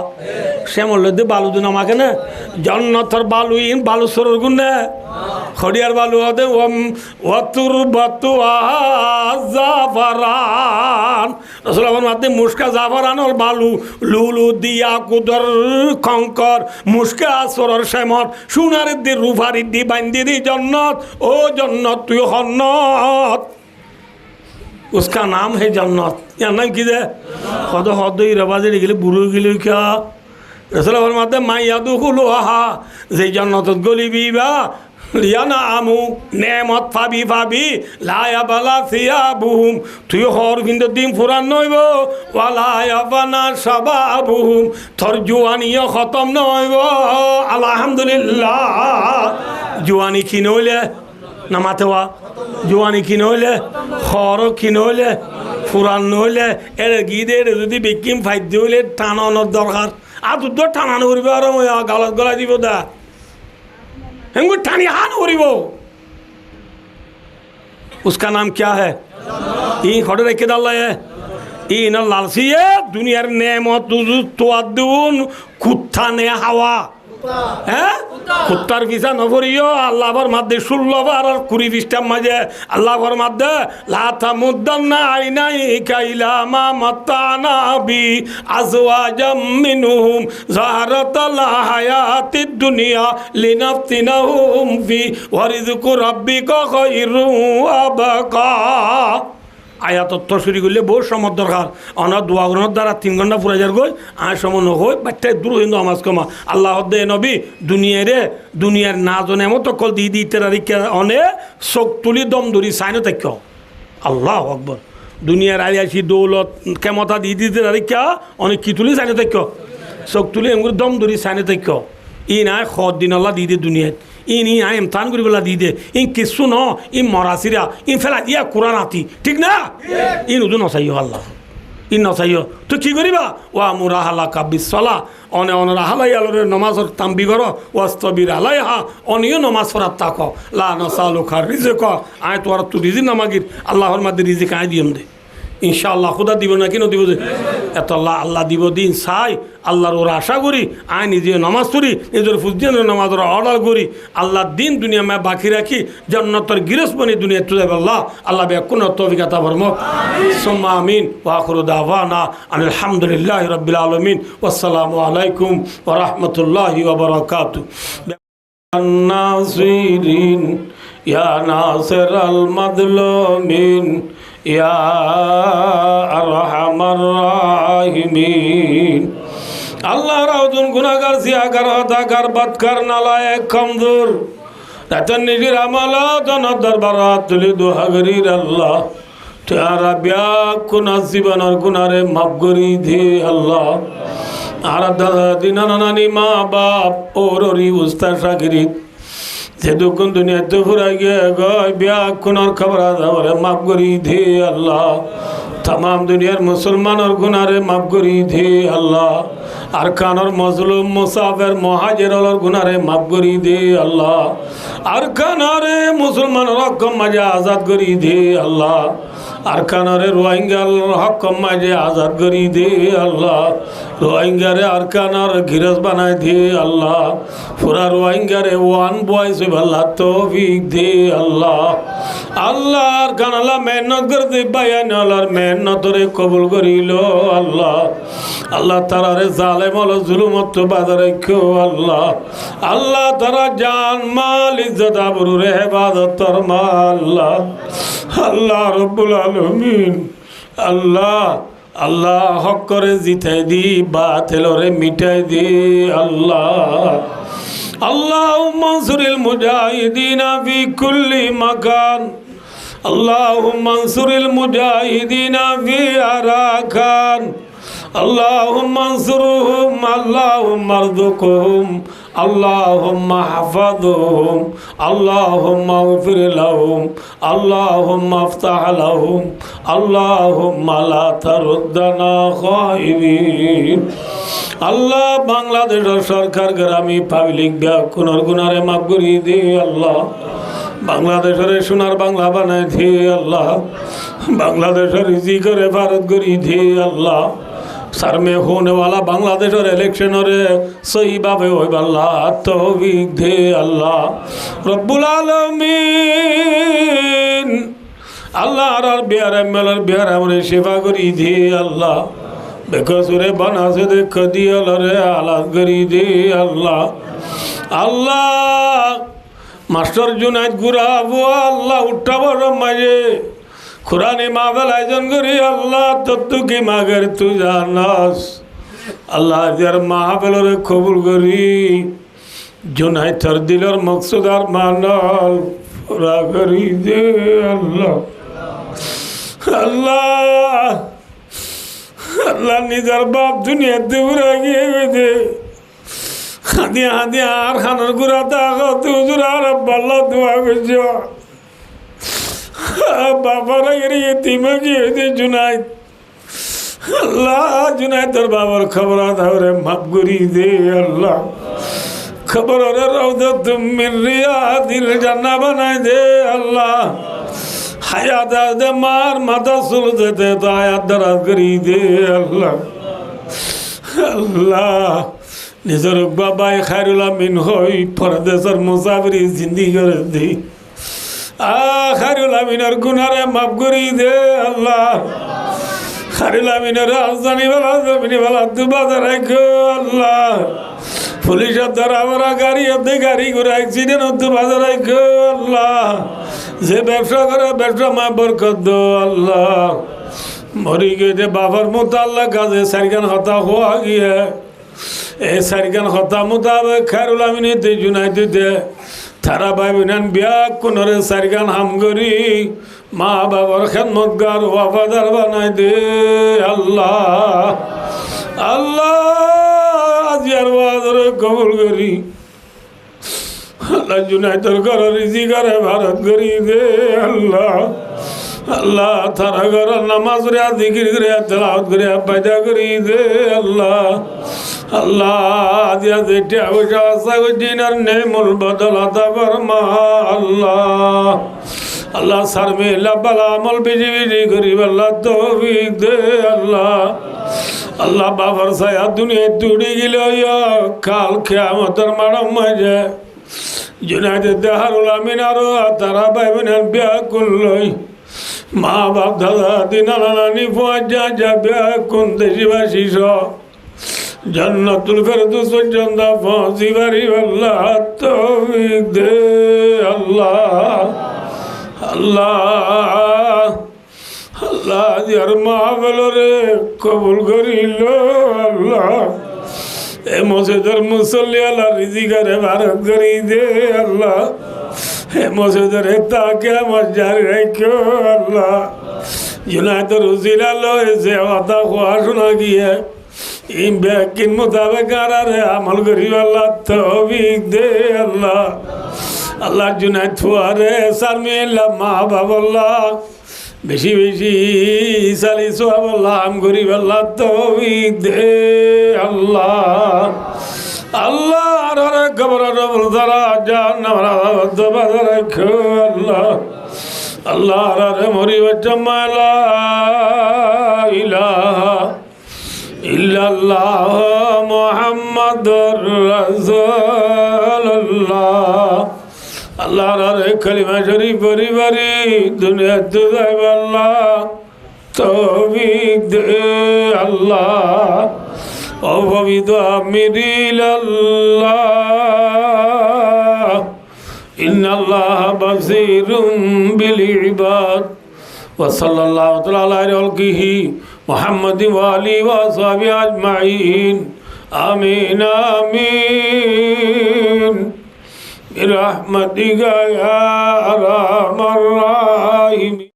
A: শ্যামল দে বালু দে নামাকে না জন্নতর বালু ইন বালু সরর গুণ খড়িয়ার বালু হতে ওয়াতুর বাতু জাফরান রসুল আমার মাধ্যমে মুস্কা জাফরান ওর বালু লুলু দিয়া কুদর খঙ্কর মুস্কা আসরর শ্যামত সোনারের দি রুফারির দি বান্দি দি জন্নত ও জন্নত তুই হন্নত उसका नाम है जन्नत या नाम की दे खुद खुद ही रवाजे निकले बुरु गिले क्या रसूल फरमाते मैं यादुखुलुहा जे जन्नत गली बीबा लिया ना आमू नेमत फाबी फाबी लाया बला सियाबुहुम तुय हर बिंदु दिन पुरान नइबो वाला बना शबाबुहुम थर जुआनिया खत्म नइबो अल्हम्दुलिल्लाह जुआनी की नइले নামাতেওয়া জোয়ানি কি নইলে খর কি নইলে ফুরান নইলে এর গিদে যদি বিকিম ফাইদ হইলে টানানোর দরকার আর দুধ টানানো করিব আর গালত গলা দিব দা হেঙ্গু টানি হান করিব उसका नाम क्या है ई खड़े रखे दाल्ला है ई न लालसी है दुनियार नेमत तो अदुन कुत्ता ने हवा হ্যাঁ কুত্তার পিছা নভরিও আল্লাহর মধ্যে 16 বার আর 20 পৃষ্ঠার মাঝে আল্লাহর মধ্যে লা তামুদ্দান্না আইনাইকা ইলা মা মাতানা বি আজওয়াজাম মিনহুম যাহারাতাল হায়াতিদ দুনিয়া লিনাফতিনাহুম ফি ওয়া রিজকু রাব্বিকা খায়রু ওয়া বাকা আয়াত তফসির করলে বহু সময় দরকার অনার দোয়া গ্রহণ দ্বারা 3 ঘন্টা পুরা যার গই আয় সময় নয় বাচ্চায় দূর হিন্দু আমাজ কমা আল্লাহ দে নবী দুনিয়ার না জনে মতো কল দি দি তেরারিকে অনে চোখ তুলি দম ধরি সাইনো তাক্য আল্লাহ আকবর দুনিয়ার আলিয়াসি দৌলত ক্ষমতা দি দি তেরারিকা অনেক কি তুলি সাইনো তাক্য চোখ তুলি এমগুলো দম ধরি সাইনো তাক্য ই নাই খদ দিন আল্লাহ দি দে দুনিয়াত ইনি আই এমতান করি বলা দি দে ইন কিছু ন ইন মরাসিরা ইন ফেলা ইয়া কোরআন আতি ঠিক না ইন উদু নসাইও আল্লাহ ইন নসাইও তো কি করিবা ওয়া মুরাহালা কাবিসলা অনে রাহালাই আলোরে নমাজর তাম্বি কর ওয়াস্তবির আলাইহা অনিও নমাজ পড়ার তাক লা নসালুকা রিজক আয় তোর তু রিজিক নামাগির আল্লাহর মধ্যে রিজিক আয় দিয়ম দে ইনশাআল্লাহ খুদা দিব না কেন দিব যে এত আল্লাহ দিব দিন চাই আল্লাহর ওরা আশা করি আয় নিজে নামাজ পড়ি নিজের ফুজদিন নামাজের অর্ডার করি আল্লাহ দিন দুনিয়া মে বাকি রাখি জান্নাতের গিরসবনি দুনিয়া তুলে আল্লাহ আল্লাহ বেকুন তৌফিক আতা ফরমাক সুম্মা আমিন ওয়া আখিরু দাওয়ানা আলহামদুলিল্লাহি রাব্বিল আলামিন ওয়াসসালামু আলাইকুম ওয়া রাহমাতুল্লাহি ওয়া বারাকাতুহু নাসিরিন ইয়া নাসিরাল মাযলুমিন ইয়া আরহামার রাহিমিন আল্লাহ রাউদুন গুনাহগার জিয়াগার হতাগার বদকার নালায়েক কমজোর রাতন নিজের আমালত দরবারাত তুলি দুহাগরির আল্লাহ তারা ব্যাকুনা জীবনের গুনারে মাফ করি দে আল্লাহ আর দাদা দিনা নানি মা বাপ ওররি উস্তাদ শাকিরিত যেদুকুন দুনিয়াতে ফুরাই গে গয় ব্যাকুনার খবর আদারে মাফ করি দে আল্লাহ तमाम दुनियार मुसलमानर गुनारे माफ करी दे अल्लाह अरकानर मजलूम मुसाफिर मुहाजिरर गुनारे माफ करी दे अल्लाह अरकानरे मुसलमानर हक मजे आजाद करी दे अल्लाह अरकानरे रोहिंग्यार हक मजे आजाद करी दे अल्लाह रोहिंग्यारे अरकानर गिरस बनाए दे अल्लाह पूरा रोहिंग्यारे वन बॉयस अल्लाह तौफीक दे अल्लाह अल्लाह अरकान अल्लाह मेहनत कर दे बयान अल्लाह মেহনতরে কবুল করিল আল্লাহ আল্লাহ তারারে জালেম হলো জুলুমত বাধা রাখো আল্লাহ আল্লাহ তারা জান মাল ইজ্জত আবরুরে হেফাজত ফরমা আল্লাহ আল্লাহ রব্বুল আলামিন আল্লাহ আল্লাহ হক করে জিতাই দি বাতিলরে মিটাই দি আল্লাহ আল্লাহুম্মা আনসুরিল মুজাহিদিনা ফি কুল্লি মাকান اللهم انصر المجاهدين في أراكان اللهم انصرهم اللهم ارزقهم اللهم احفظهم اللهم اغفر لهم اللهم افتح لهم اللهم لا تردنا خائبين আল্লাহ বাংলাদেশের সরকার গ্রামী পাবলিক ব্যাকুনার গুনারে মাফ করিয়ে দে আল্লাহ বাংলাদেশের সোনার বাংলা বানায় দে আল্লাহ বাংলাদেশের রিজিকের হেফাজত করি দে আল্লাহ सर में होने वाला बांग्लादेश और इलेक्शन और सही भावे हो अल्लाह तौफीक दे अल्लाह रब्बुल आलमीन अल्लाह और बिहार एमएलए बिहार हमरे सेवा करी दे अल्लाह बेकसुरे बना से देख दिया रे आलाद करी दे अल्लाह अल्लाह मास्टर जुनाइद गुरा वो अल्लाह उठा बड़ मजे खुरानी मावल आयोजन करी अल्लाह तत्तु की मागर तू जानस अल्लाह यार मावल रे कबूल करी जुनाइद थर दिलर मकसद और मानल पूरा करी दे अल्लाह अल्लाह अल्लाह निजर बाप दुनिया दूरा गए दे हादिया हादिया आर खानर गुरा दागा तू जुरा रब अल्लाह दुआ गुजो बाबर यतीम दे जुनाइद अल्लाह जुनाइद तर बाबर खबर रे माफ करी दे अल्लाह खबर रे रौदा तुम मिल रिया दिल जन्ना बनाए दे अल्लाह हयात दे मार माता सुल दे तो आयात दराज करी दे अल्लाह अल्लाह निजर बाबा खैरुल अमीन होई परदेसर मुसाफिरी जिंदगी कर दी खैरुल अमीनर गुनारे माफ करी दे अल्लाह खैरुल अमीनर राजधानी वाला जमीनी वाला दुबादा रखो अल्लाह पुलिस दरावरा गाड़ी अद्धे गाड़ी गुरा एक्सीडेंट दुबादा रखो अल्लाह जे व्यवसा करे व्यवसा में बरकत दो अल्लाह मरी गए बाबर मुताल्ला काजे सरगन हता हुआ गया ए सरगन हता मुताबिक खैरुल अमीन दे जुनाइद दे थारा भाई बहन ब्याह कुनरे सरगन हम गरी माँ बाबर खिदमतगार वफादार बनाए दे अल्लाह अल्लाह यार वादर कबूल करी अल्लाह जुनाइद कर रिजी करे भारत करी दे अल्लाह अल्लाह थारा घर नमाज रे जिक्र करे तिलावत करे पैदा करी दे अल्लाह अल्लाह दिया देटे आवश्यक दिनर ने मुल बदल अता फरमा अल्लाह अल्लाह सर में लबला अमल बिजी बिजी गरीब अल्लाह तौफीक दे अल्लाह अल्लाह बाबर साया दुनिया टूटी गिलो या काल क़यामतर मरम मजे जुनाइद दहरुल अमीन आरो तारा भाई बहन ब्याह कुल्लई माँ बाप दादा दिना नानी फुआ जा ब्याह कुन देशवासी सो जन्नतुल फिरदौस जन्दा फांसी बारी अल्लाह तौफीक दे अल्लाह अल्लाह अल्लाह यार मावल रे कबूल करी लो अल्लाह ए मस्जिदर मुसल्ली अल्लाह रिजी करे भारत करी दे अल्लाह ए मस्जिदर ताके मजार रखो अल्लाह जुनाइद रुजिला लो से वादा ख्वाह सुना की है इन बेकिन मुताबिक रे अमल करी अल्लाह तौफीक दे अल्लाह अल्लाह जुनाइद फुआरे सर में माँ बाप अल्लाह बेशी बेशी साली सोहाब अल्लाह हम करी अल्लाह तौफीक दे अल्लाह अल्लाह रे कब्र रबुल दरा जहन्नम रा बदर रखो अल्लाह अल्लाह रे मोरी वजमा ला इलाहा इल्लल्लाह मुहम्मदुर रसूलुल्लाह अल्लाह रे कलिमा शरीफ बरी बरी दुनिया तुझे अल्लाह तौफीक दे अल्लाह ओ वविदु अमीरिल अल्लाह इन्नल्लाह बसीरुम बिल इबाद वसल्लल्लाहु तआला अलैहि मुहम्मद व आलिहि व अस्हाबिहि अजमाइन आमीन आमीन बिरहमतिका या अरहमर राहिमीन।